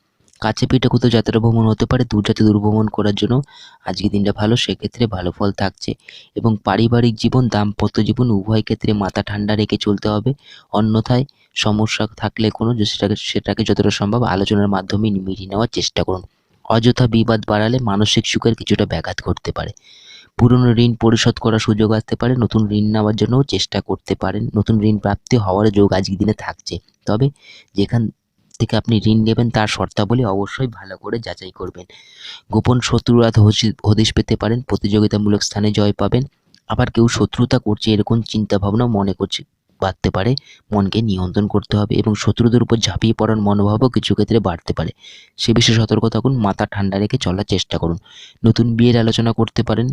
কাছে পিঠে কোথাও যাত্রা ভ্রমণ হতে পারে, দূরযাত্রা দূরভ্রমণ করার জন্য আজকের দিনটা ভালো, সেক্ষেত্রে ভালো ফল থাকছে। এবং পারিবারিক জীবন, দাম্পত্য জীবন উভয় ক্ষেত্রে মাথা ঠান্ডা রেখে চলতে হবে। অন্যথায় সমস্যা থাকলে কোনো সেটাকে যতটা সম্ভব আলোচনার মাধ্যমে মিটিয়ে নেওয়ার চেষ্টা করুন। অযথা বিবাদ বাড়ালে মানসিক সুখের কিছুটা ব্যাঘাত ঘটতে পারে। পুরনো ঋণ পরিশোধ করার সুযোগ আসতে পারে, নতুন ঋণ নেওয়ার জন্যও চেষ্টা করতে পারেন। নতুন ঋণ প্রাপ্তি হওয়ার যোগ আজকের দিনে থাকছে, তবে যেখান থেকে আপনি ঋণ নেবেন তার শর্তাবলী অবশ্যই ভালো করে যাচাই করবেন। গোপন শত্রুরা হদিশ পেতে পারেন, প্রতিযোগিতামূলক স্থানে জয় পাবেন। আবার কেউ শত্রুতা করছে এরকম চিন্তা ভাবনা মনে করছে বাড়তে পারে, মনকে নিয়ন্ত্রণ করতে হবে এবং শত্রুদের উপর ঝাঁপিয়ে পড়ার মনোভাবও কিছু ক্ষেত্রে বাড়তে পারে। সে বিষয়ে সতর্ক থাকুন, মাথা ঠান্ডা রেখে চলার চেষ্টা করুন। নতুন বিয়ের আলোচনা করতে পারেন,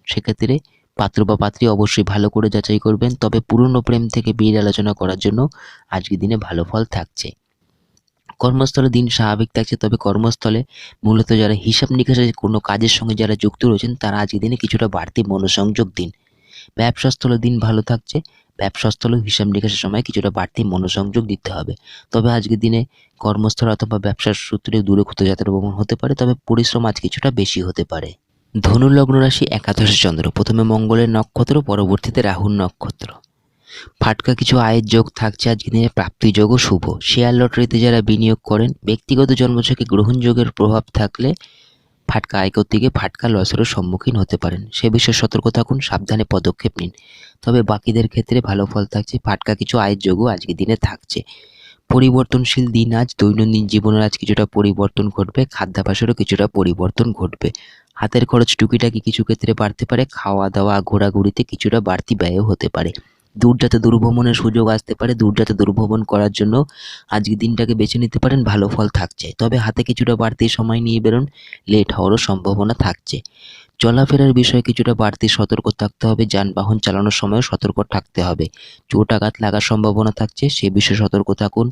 সেক্ষেত্রে পাত্র বা পাত্রী অবশ্যই ভালো করে যাচাই করবেন। তবে পুরনো প্রেম থেকে বিয়ের আলোচনা করার জন্য আজকের দিনে ভালো ফল থাকছে। কর্মস্থলে দিন স্বাভাবিক থাকছে, তবে কর্মস্থলে মূলত যারা হিসাব নিকাশের কোনো কাজের সঙ্গে যারা যুক্ত রয়েছেন তারা আজকের দিনে কিছুটা বাড়তি মনোসংযোগ দিন। ব্যবসাস্থলের দিন ভালো থাকছে, ব্যবসাস্থলেও হিসাব নিকাশের সময় কিছুটা বাড়তি মনোসংযোগ দিতে হবে। তবে আজকের দিনে কর্মস্থল অথবা ব্যবসার সূত্রে দূরে কোথাও যাত্রা ভ্রমণ হতে পারে, তবে পরিশ্রম আজ কিছুটা বেশি হতে পারে। ধনু লগ্ন রাশি, একাদশে চন্দ্র, প্রথমে মঙ্গলের নক্ষত্র, পরবর্তীতে রাহুর নক্ষত্র। ফাটকা কিছু আয়ের যোগ থাকছে আজকের দিনে, প্রাপ্তি যোগও শুভ। শেয়ার লটারিতে যারা বিনিয়োগ করেন, ব্যক্তিগত জন্মছকে গ্রহণযোগের প্রভাব থাকলে ফাটকা আয় করতে গিয়ে ফাটকা লসেরও সম্মুখীন হতে পারেন। সে বিষয়ে সতর্ক থাকুন, সাবধানে পদক্ষেপ নিন। তবে বাকিদের ক্ষেত্রে ভালো ফল থাকছে, ফাটকা কিছু আয়ের যোগও আজকের দিনে থাকছে। পরিবর্তনশীল দিন আজ, দৈনন্দিন জীবনের আজ কিছুটা পরিবর্তন ঘটবে, খাদ্যাভ্যাসেরও কিছুটা পরিবর্তন ঘটবে। হাতের খরচ টুকিটাকি কিছু ক্ষেত্রে বাড়তে পারে, খাওয়া দাওয়া ঘোরাঘুরিতে কিছুটা বাড়তি ব্যয়ও হতে পারে। দূরযাত্রা দূরভ্রমণের সুযোগ আসতে পারে, দূরযাত্রা দূরভ্রমণ করার জন্য আজকের দিনটাকে বেছে নিতে পারেন, ভালো ফল থাকছে। তবে হাতে কিছুটা বাড়তি সময় নিয়ে বেরোন, লেট হওয়ারও সম্ভাবনা থাকছে। চলাফেরার বিষয়ে কিছুটা বাড়তি সতর্ক থাকতে হবে, যানবাহন চালানোর সময়ও সতর্ক থাকতে হবে। চোট আঘাত লাগার সম্ভাবনা থাকছে, সে বিষয়ে সতর্ক থাকুন।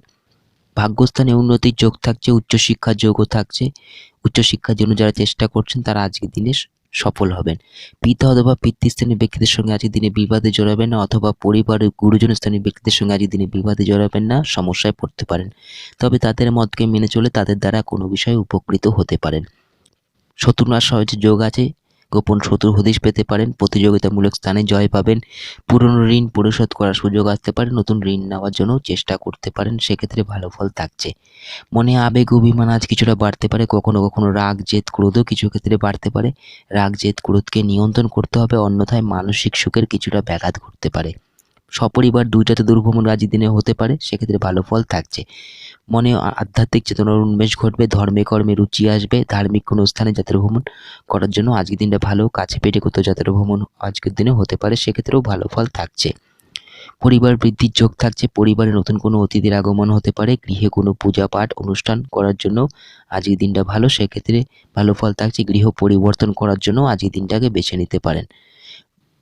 ভাগ্যস্থানে উন্নতির যোগ থাকছে, উচ্চশিক্ষার যোগও থাকছে। উচ্চশিক্ষার জন্য যারা চেষ্টা করছেন তারা আজকের দিনে সফল হবেন। পিতা অথবা পিতৃস্থানীয় ব্যক্তিদের সঙ্গে আজকের দিনে বিবাদে জড়াবেন না, অথবা পরিবারের গুরুজন স্থানীয় ব্যক্তিদের সঙ্গে আজকের দিনে বিবাদে জড়াবেন না, সমস্যায় পড়তে পারেন। তবে তাদের মতকে মেনে চলে তাদের দ্বারা কোনো বিষয়ে উপকৃত হতে পারেন। শত্রুনাশ সহজে যোগ আছে, গোপন শত্রু হদিশ পেতে পারেন, প্রতিযোগিতামূলক স্থানে জয় পাবেন। পুরনো ঋণ পরিশোধ করার সুযোগ আসতে পারে, নতুন ঋণ নেওয়ার জন্য চেষ্টা করতে পারেন, সেক্ষেত্রে ভালো ফল থাকছে। মনে আবেগ অভিমান আজ কিছুটা বাড়তে পারে, কখনো কখনো রাগ জেদ ক্রোধও কিছু ক্ষেত্রে বাড়তে পারে। রাগ জেদ ক্রোধকে নিয়ন্ত্রণ করতে হবে, অন্যথায় মানসিক সুখের কিছুটা ব্যাঘাত ঘটতে পারে। সপরিবার দূরযাত্রা দূরভ্রমণ আজকের দিনে হতে পারে, সেক্ষেত্রে ভালো ফল থাকছে। মনে আধ্যাত্মিক চেতনার উন্মেষ ঘটবে, ধর্মে কর্মে রুচি আসবে। ধার্মিক কোনো স্থানে যাত্রা ভ্রমণ করার জন্য আজকের দিনটা ভালো, কাছে পেটে কোথাও যাত্রা ভ্রমণ আজকের দিনে হতে পারে, সেক্ষেত্রেও ভালো ফল থাকছে। পরিবার বৃদ্ধির যোগ থাকছে, পরিবারে নতুন কোনো অতিথির আগমন হতে পারে। গৃহে কোনো পূজা পাঠ অনুষ্ঠান করার জন্য আজকের দিনটা ভালো, সেক্ষেত্রে ভালো ফল থাকছে। গৃহ পরিবর্তন করার জন্য আজকের দিনটাকে বেছে নিতে পারেন।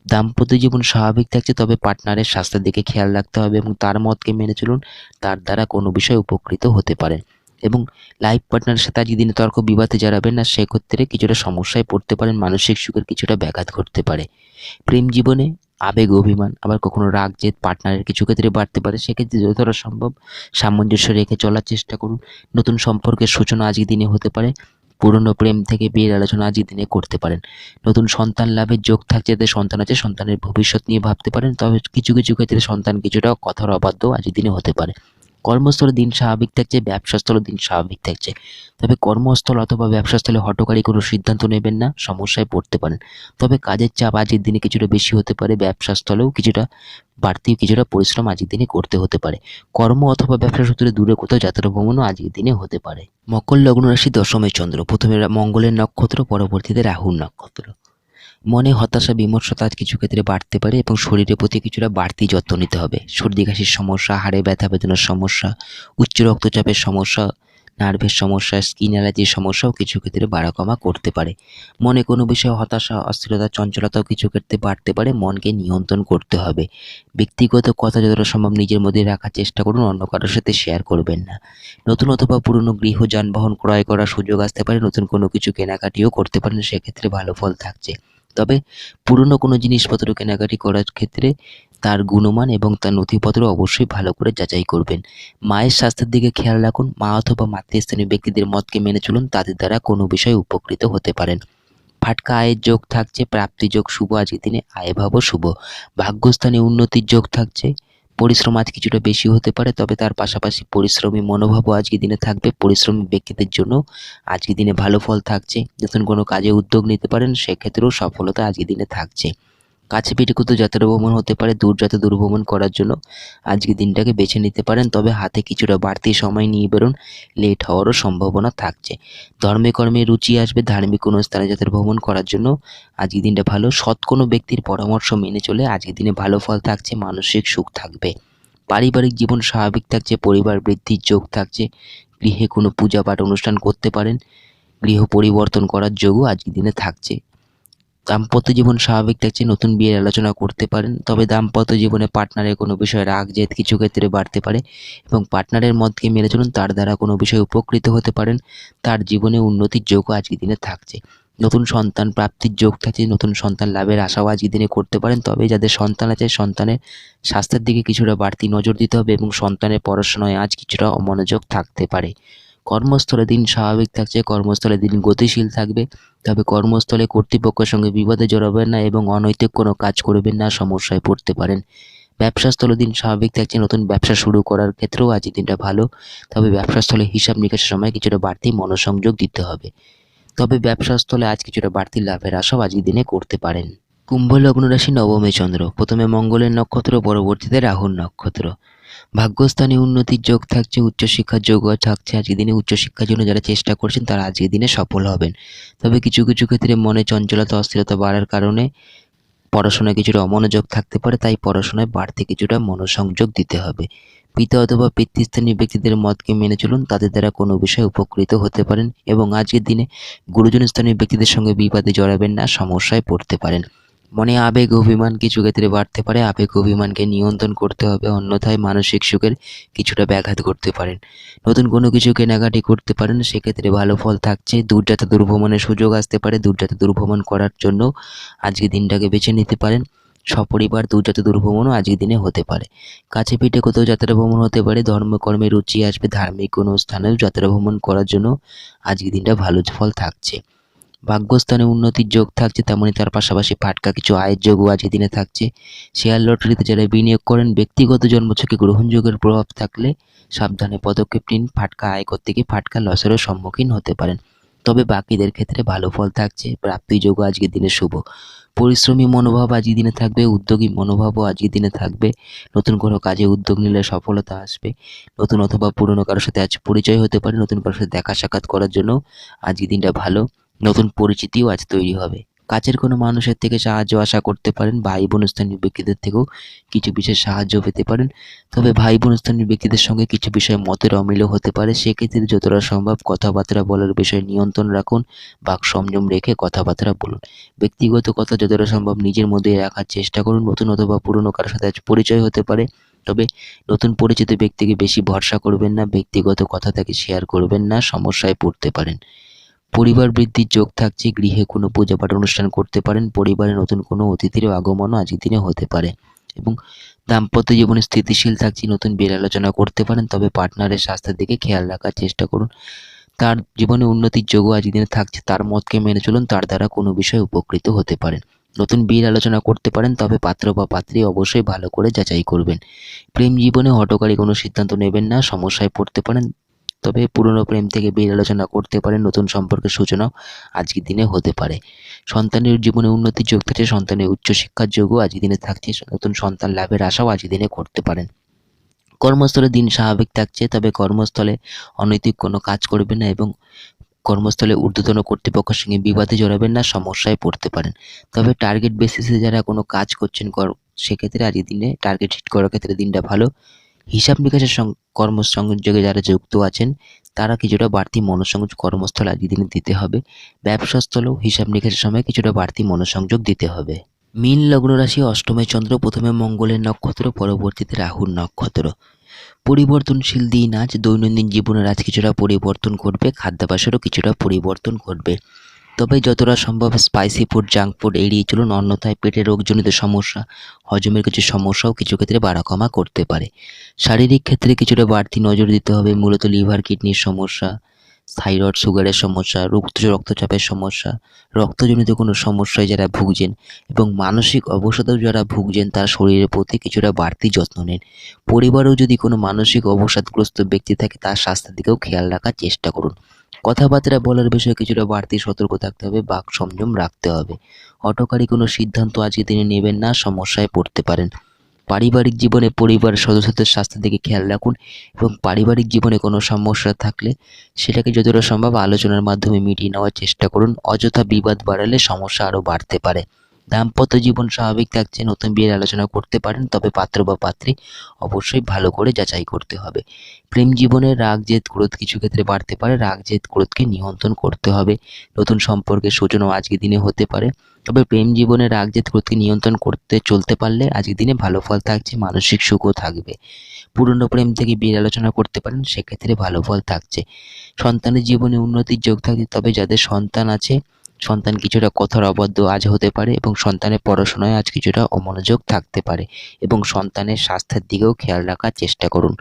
দাম্পত্য জীবন স্বাভাবিক থাকছে, তবে পার্টনারের স্বাস্থ্যের দিকে খেয়াল রাখতে হবে এবং তার মতকে মেনে চলুন, তার দ্বারা কোনো বিষয়ে উপকৃত হতে পারেন। এবং লাইফ পার্টনারের সাথে আজকের দিনে তর্ক বিবাদে জড়াবেন না, সেক্ষেত্রে কিছুটা সমস্যায় পড়তে পারেন, মানসিক সুখের কিছুটা ব্যাঘাত ঘটতে পারে। প্রেম জীবনে আবেগ অভিমান, আবার কখনো রাগ জেদ পার্টনারের কিছু ক্ষেত্রে বাড়তে পারে। সেক্ষেত্রে যতটা সম্ভব সামঞ্জস্য রেখে চলার চেষ্টা করুন। নতুন সম্পর্কের সূচনা আজকের দিনে হতে পারে। পুরনো প্রেম থেকে বিয়ের আলোচনা আজকের দিনে করতে পারেন। নতুন সন্তান লাভের যোগ থাকছে, যাদের সন্তান আছে সন্তানের ভবিষ্যৎ নিয়ে ভাবতে পারেন। তবে কিছু কিছু ক্ষেত্রে সন্তান কিছুটা কথার অবাধ্য আজকের দিনে হতে পারে। কর্মস্থলে দিন স্বাভাবিক থাকছে, ব্যবসাস্থলে দিন স্বাভাবিক থাকছে। তবে কর্মস্থল অথবা ব্যবসাস্থলে হঠকারী কোনো সিদ্ধান্ত নেবেন না, সমস্যায় পড়তে পারেন। তবে কাজের চাপ আজকের দিনে কিছুটা বেশি হতে পারে, ব্যবসাস্থলেও কিছুটা বাড়তি কিছুটা পরিশ্রম আজকের দিনে করতে হতে পারে। কর্ম অথবা ব্যবসা সূত্রে দূরে কোথাও যাত্রা ভ্রমণও আজকের দিনে হতে পারে। মকর লগ্ন রাশি দশমে চন্দ্র, প্রথমে মঙ্গলের নক্ষত্র, পরবর্তীতে রাহুর নক্ষত্র। মনে হতাশা বিমর্ষতা আজ কিছু ক্ষেত্রে বাড়তে পারে এবং শরীরের প্রতি কিছুটা বাড়তি যত্ন নিতে হবে। সর্দি কাশির সমস্যা, হাড়ে ব্যথা বেদনার সমস্যা, উচ্চ রক্তচাপের সমস্যা, নার্ভের সমস্যা, স্কিন অ্যালার্জির সমস্যাও কিছু ক্ষেত্রে বাড়া কমা করতে পারে। মনে কোনো বিষয়ে হতাশা অস্থিরতা চঞ্চলতাও কিছু ক্ষেত্রে বাড়তে পারে। মনকে নিয়ন্ত্রণ করতে হবে। ব্যক্তিগত কথা যতটা সম্ভব নিজের মধ্যে রাখার চেষ্টা করুন, অন্য কারোর সাথে শেয়ার করবেন না। নতুন অথবা পুরনো গৃহ যানবাহন ক্রয় করার সুযোগ আসতে পারে, নতুন কোনো কিছু কেনাকাটিও করতে পারেন, সেক্ষেত্রে ভালো ফল থাকছে। তবে পুরনো কোনো জিনিসপত্র কেনাকাটি করার ক্ষেত্রে তার গুণমান এবং তার নথিপত্র অবশ্যই ভালো করে যাচাই করবেন। মায়ের স্বাস্থ্যের দিকে খেয়াল রাখুন। মা অথবা মাতৃস্থানীয় ব্যক্তিদের মতকে মেনে চলুন, তাদের দ্বারা কোনো বিষয়ে উপকৃত হতে পারেন। ফাটকা আয়ের যোগ থাকছে, প্রাপ্তি যোগ শুভ আজকের দিনে, আয়ভাবও শুভ। ভাগ্যস্থানে উন্নতির যোগ থাকছে। পরিশ্রম আজ কিছুটা বেশি হতে পারে, তবে তার পাশাপাশি পরিশ্রমী মনোভাবও আজকের দিনে থাকবে। পরিশ্রমী ব্যক্তিদের জন্য আজকের দিনে ভালো ফল থাকছে। নতুন কোনো কাজে উদ্যোগ নিতে পারেন, সেক্ষেত্রেও সফলতা আজকের দিনে থাকছে। কাছে পিঠে কোথাও যাত্রা ভ্রমণ হতে পারে, দূরযাত্রা দূরভ্রমণ করার জন্য আজকের দিনটাকে বেছে নিতে পারেন। তবে হাতে কিছুটা বাড়তি সময় নিয়ে বেরোন, লেট হওয়ারও সম্ভাবনা থাকছে। ধর্মে কর্মে রুচি আসবে, ধার্মিক কোনো স্থানে যাত্রা ভ্রমণ করার জন্য আজকের দিনটা ভালো। সৎ কোনো ব্যক্তির পরামর্শ মেনে চলে আজকের দিনে ভালো ফল থাকছে, মানসিক সুখ থাকবে। পারিবারিক জীবন স্বাভাবিক থাকছে, পরিবার বৃদ্ধির যোগ থাকছে। গৃহে কোনো পূজা পাঠ অনুষ্ঠান করতে পারেন, গৃহ পরিবর্তন করার যোগও আজকের দিনে থাকছে। দাম্পত্য জীবন স্বাভাবিক থাকছে, নতুন বিয়ের আলোচনা করতে পারেন। তবে দাম্পত্য জীবনে পার্টনারের কোনো বিষয়ে রাগ জেদ কিছু ক্ষেত্রে বাড়তে পারে এবং পার্টনারের মতকে মেনে চলুন, তার দ্বারা কোনো বিষয়ে উপকৃত হতে পারেন। তার জীবনে উন্নতির যোগও আজকের দিনে থাকছে। নতুন সন্তান প্রাপ্তির যোগ থাকছে, নতুন সন্তান লাভের আশাও আজকের দিনে করতে পারেন। তবে যাদের সন্তান আছে সন্তানের স্বাস্থ্যের দিকে কিছুটা বাড়তি নজর দিতে হবে এবং সন্তানের পড়াশোনায় আজ কিছুটা অমনোযোগ থাকতে পারে। কর্মস্থলে দিন স্বাভাবিক থাকছে, কর্মস্থলে দিন গতিশীল থাকবে। তবে কর্মস্থলে কর্তৃপক্ষের সঙ্গে বিবাদে জড়াবেন না এবং অনৈতিক কোনো কাজ করবেন না, সমস্যায় পড়তে পারেন। ব্যবসাস্থলে দিন স্বাভাবিক থাকছে, নতুন ব্যবসা শুরু করার ক্ষেত্রেও আজ দিনটা ভালো। তবে ব্যবসাস্থলে হিসাব নিকাশের সময় কিছুটা বাড়তি মনোসংযোগ দিতে হবে। তবে ব্যবসাস্থলে আজ কিছুটা বাড়তি লাভের আশাও আজকের দিনে করতে পারেন। কুম্ভ লগ্ন রাশি নবমে চন্দ্র, প্রথমে মঙ্গলের নক্ষত্র, পরবর্তীতে রাহুর নক্ষত্র। ভাগ্যস্থানে উন্নতির যোগ থাকছে, উচ্চশিক্ষার যোগও থাকছে। আজকের দিনে উচ্চশিক্ষার জন্য যারা চেষ্টা করছেন তারা আজকের দিনে সফল হবেন। তবে কিছু কিছু ক্ষেত্রে মনে চঞ্চলতা অস্থিরতা বাড়ার কারণে পড়াশোনায় কিছুটা অমনোযোগ থাকতে পারে, তাই পড়াশোনায় বাড়তি কিছুটা মনোসংযোগ দিতে হবে। পিতা অথবা পিতৃস্থানীয় ব্যক্তিদের মতকে মেনে চলুন, তাদের দ্বারা কোনো বিষয়ে উপকৃত হতে পারেন এবং আজকের দিনে গুরুজন স্থানীয় ব্যক্তিদের সঙ্গে বিবাদে জড়াবেন না, সমস্যায় পড়তে পারেন। মনে আবেগ অভিমান কিছু ক্ষেত্রে বাড়তে পারে, আবেগ অভিমানকে নিয়ন্ত্রণ করতে হবে, অন্যথায় মানসিক সুখের কিছুটা ব্যাঘাত ঘটতে পারেন। নতুন কোনো কিছু কেনাকাটি করতে পারেন, সেক্ষেত্রে ভালো ফল থাকছে। দূরযাত্রা দূরভ্রমণের সুযোগ আসতে পারে, দূরযাত্রা দূরভ্রমণ করার জন্য আজকে দিনটাকে বেছে নিতে পারেন। সপরিবার দূরযাত্রা দূরভ্রমণও আজকের দিনে হতে পারে। কাছে পিঠে কোথাও যাত্রা ভ্রমণ হতে পারে, ধর্মকর্মে রুচি আসবে, ধার্মিক কোনো স্থানেও যাত্রা ভ্রমণ করার জন্য আজকের দিনটা ভালো ফল থাকছে। ভাগ্যস্থানে উন্নতির যোগ থাকছে, তেমনি তার পাশাপাশি ফাটকা কিছু আয়ের যোগও আজকের দিনে থাকছে। শেয়ার লটারিতে যারা বিনিয়োগ করেন, ব্যক্তিগত জন্মছকে গ্রহণযোগের প্রভাব থাকলে সাবধানে পদক্ষেপ নিন। ফাটকা আয় করতে গিয়ে ফাটকা লসেরও সম্মুখীন হতে পারেন। তবে বাকিদের ক্ষেত্রে ভালো ফল থাকছে, প্রাপ্তি যোগও আজকের দিনে শুভ। পরিশ্রমী মনোভাব আজকের দিনে থাকবে, উদ্যোগী মনোভাবও আজকের দিনে থাকবে। নতুন কোনো কাজে উদ্যোগ নিলে সফলতা আসবে। নতুন অথবা পুরনো কারোর সাথে আজ পরিচয় হতে পারে, নতুন কারোর সাথে দেখা সাক্ষাৎ করার জন্য আজকের দিনটা ভালো। নতুন পরিচিতিও আজ তৈরি হবে। কাছের কোনো মানুষের থেকে সাহায্য আশা করতে পারেন, ভাই বোন স্থানীয় ব্যক্তিদের থেকেও কিছু বিশেষ সাহায্য পেতে পারেন। তবে ভাই বোন স্থানীয় ব্যক্তিদের সঙ্গে কিছু বিষয়ে মতের অমিলও হতে পারে, সেক্ষেত্রে যতটা সম্ভব কথাবার্তা বলার বিষয়ে নিয়ন্ত্রণ রাখুন, বাক সংযম রেখে কথাবার্তা বলুন। ব্যক্তিগত কথা যতটা সম্ভব নিজের মধ্যে রাখার চেষ্টা করুন। নতুন অথবা পুরনো কারোর সাথে আজ পরিচয় হতে পারে, তবে নতুন পরিচিত ব্যক্তিকে বেশি ভরসা করবেন না, ব্যক্তিগত কথা তাকে শেয়ার করবেন না, সমস্যায় পড়তে পারেন। পরিবার বৃদ্ধির যোগ থাকছে, গৃহে কোনো পূজাপাঠ অনুষ্ঠান করতে পারেন, পরিবারে নতুন কোনো অতিথির আগমনও আজকের দিনে হতে পারে এবং দাম্পত্য জীবনে স্থিতিশীল থাকছে, নতুন বিয়ের আলোচনা করতে পারেন, তবে পার্টনারের স্বাস্থ্যের দিকে খেয়াল রাখার চেষ্টা করুন। তার জীবনে উন্নতির যোগও আজকের দিনে থাকছে, তার মতকে মেনে চলুন, তার দ্বারা কোনো বিষয়ে উপকৃত হতে পারেন। নতুন বিয়ের আলোচনা করতে পারেন, তবে পাত্র বা পাত্রী অবশ্যই ভালো করে যাচাই করবেন। প্রেম জীবনে হঠকারী কোনো সিদ্ধান্ত নেবেন না, সমস্যায় পড়তে পারেন, তবে পুরনো প্রেম থেকে বিয়ের আলোচনা করতে পারেন, নতুন সম্পর্কের সূচনাও আজকের দিনে হতে পারে। সন্তানের জীবনে উন্নতির যোগ থাকছে, সন্তানের উচ্চশিক্ষার যোগও আজকের দিনে থাকছে, নতুন সন্তান লাভের আশাও আজকের দিনে করতে পারেন। কর্মস্থলে দিন স্বাভাবিক থাকছে, তবে কর্মস্থলে অনৈতিক কোনো কাজ করবেন না এবং কর্মস্থলে ঊর্ধ্বতন কর্তৃপক্ষের সঙ্গে বিবাদে জড়াবেন না, সমস্যায় পড়তে পারেন। তবে টার্গেট বেসিসে যারা কোনো কাজ করছেন সেক্ষেত্রে আজকের দিনে টার্গেট হিট করার ক্ষেত্রে দিনটা ভালো। হিসাব নিকাশের কর্মসংযোগে যারা যুক্ত আছেন তারা কিছুটা বাড়তি মনোসংযোগ কর্মস্থলে আজকের দিনে দিতে হবে। ব্যবসাস্থলেও হিসাব নিকাশের সময় কিছুটা বাড়তি মনোসংযোগ দিতে হবে। মীন লগ্ন রাশি, অষ্টমে চন্দ্র, প্রথমে মঙ্গলের নক্ষত্র, পরবর্তীতে রাহুর নক্ষত্র। পরিবর্তনশীল দিন আজ, দৈনন্দিন জীবনের আজ কিছুটা পরিবর্তন ঘটবে, খাদ্যাভ্যাসেরও কিছুটা পরিবর্তন ঘটবে। তবে যতটা সম্ভব স্পাইসি ফুড, জাঙ্ক ফুড এড়িয়ে চলুন, অন্যথায় পেটের রোগজনিত সমস্যা, হজমের কিছু সমস্যাও কিছু ক্ষেত্রে বাড়া কমা করতে পারে। শারীরিক ক্ষেত্রে কিছুটা বাড়তি নজর দিতে হবে, মূলত লিভার কিডনির সমস্যা, থাইরয়েড সুগারের সমস্যা, উচ্চ রক্তচাপের সমস্যা, রক্তজনিত কোনো সমস্যায় যারা ভুগছেন এবং মানসিক অবসাদেও যারা ভুগছেন তার শরীরের প্রতি কিছুটা বাড়তি যত্ন নিন। পরিবারেও যদি কোনো মানসিক অবসাদগ্রস্ত ব্যক্তি থাকে তার স্বাস্থ্যের দিকেও খেয়াল রাখার চেষ্টা করুন। কথাবার্তা বলার বিষয়ে কিছুটা বাড়তি সতর্ক থাকতে হবে, বাক সংযম রাখতে হবে। হঠকারী কোনো সিদ্ধান্ত আজকে দিনে নেবেন না, সমস্যায় পড়তে পারেন। পারিবারিক জীবনে পরিবারের সদস্যদের স্বাস্থ্যের দিকে খেয়াল রাখুন এবং পারিবারিক জীবনে কোনো সমস্যা থাকলে সেটাকে যতটা সম্ভব আলোচনার মাধ্যমে মিটিয়ে নেওয়ার চেষ্টা করুন। অযথা বিবাদ বাড়ালে সমস্যা আরও বাড়তে পারে। দাম্পত্য জীবন স্বাভাবিক থাকছে, নতুন বিয়ের আলোচনা করতে পারেন, তবে পাত্র বা পাত্রী অবশ্যই ভালো করে যাচাই করতে হবে। প্রেম জীবনে রাগ জেদ ক্রোধ কিছু ক্ষেত্রে বাড়তে পারে, রাগ জেদ ক্রোধকে নিয়ন্ত্রণ করতে হবে। নতুন সম্পর্কের সূচনাও আজকের দিনে হতে পারে, তবে প্রেম জীবনে রাগ জেদ ক্রোধকে নিয়ন্ত্রণ করতে চলতে পারলে আজকের দিনে ভালো ফল থাকছে, মানসিক সুখও থাকবে। পুরনো প্রেম থেকে বিয়ের আলোচনা করতে পারেন, সেক্ষেত্রে ভালো ফল থাকছে। সন্তানের জীবনে উন্নতির যোগ থাকছে, তবে যাদের সন্তান আছে সন্তান কিছুটা কথার অবাধ্য আজ হতে পারে এবং সন্তানের পড়াশোনায় আজ কিছুটা অমনোযোগ থাকতে পারে এবং সন্তানের স্বাস্থ্যের দিকেও খেয়াল রাখার চেষ্টা করুন।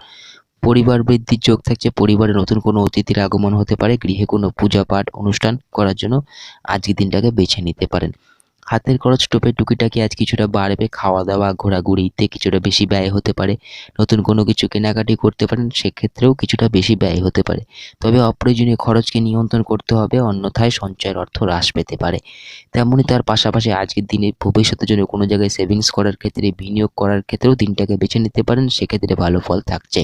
পরিবার বৃদ্ধির যোগ থাকছে, পরিবারে নতুন কোনো অতিথির আগমন হতে পারে, গৃহে কোনো পূজা পাঠ অনুষ্ঠান করার জন্য আজকের দিনটাকে বেছে নিতে পারেন। হাতের খরচ টোপে টুকিটাকি আজ কিছুটা বাড়বে, খাওয়া দাওয়া ঘোরাঘুরিতে কিছুটা বেশি ব্যয় হতে পারে। নতুন কোনো কিছু কেনাকাটি করতে পারেন, সেক্ষেত্রেও কিছুটা বেশি ব্যয় হতে পারে। তবে অপ্রয়োজনীয় খরচকে নিয়ন্ত্রণ করতে হবে, অন্যথায় সঞ্চয়ের অর্থ হ্রাস পেতে পারে। তেমনই তার পাশাপাশি আজকের দিনে ভবিষ্যতের জন্য কোনো জায়গায় সেভিংস করার ক্ষেত্রে, বিনিয়োগ করার ক্ষেত্রেও দিনটাকে বেছে নিতে পারেন, সেক্ষেত্রে ভালো ফল থাকছে।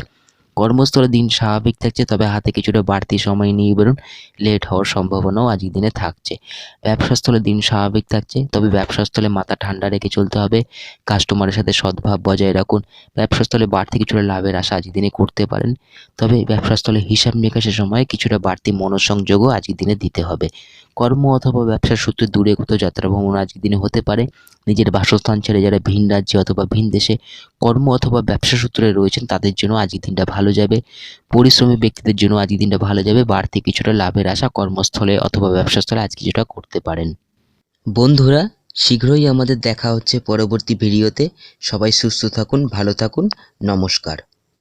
কর্মস্থলে দিন স্বাভাবিক থাকছে, তবে হাতে কিছুটা বাড়তি সময় নিয়ে বেরোন, লেট হওয়ার সম্ভাবনাও আজকের দিনে থাকছে। ব্যবসাস্থলে দিন স্বাভাবিক থাকছে, তবে ব্যবসাস্থলে মাথা ঠান্ডা রেখে চলতে হবে, কাস্টমারের সাথে সদ্ভাব বজায় রাখুন। ব্যবসাস্থলে বাড়তি কিছুটা লাভের আশা আজকের দিনে করতে পারেন, তবে ব্যবসাস্থলে হিসাব নিকাশের সময় কিছুটা বাড়তি মনোসংযোগও আজকের দিনে দিতে হবে। কর্ম অথবা ব্যবসার সূত্রে দূরে কোথাও যাত্রা ভ্রমণ আজকের দিনে হতে পারে। নিজের বাসস্থান ছেড়ে যারা ভিন রাজ্যে অথবা ভিন দেশে কর্ম অথবা ব্যবসা সূত্রে রয়েছেন তাদের জন্য আজকের দিনটা ভালো যাবে। পরিশ্রমী ব্যক্তিদের জন্য আজকের দিনটা ভালো যাবে, বাড়তি কিছুটা লাভের আশা কর্মস্থলে অথবা ব্যবসাস্থলে আজ কিছুটা করতে পারেন। বন্ধুরা, শীঘ্রই আমাদের দেখা হচ্ছে পরবর্তী ভিডিওতে। সবাই সুস্থ থাকুন, ভালো থাকুন, নমস্কার।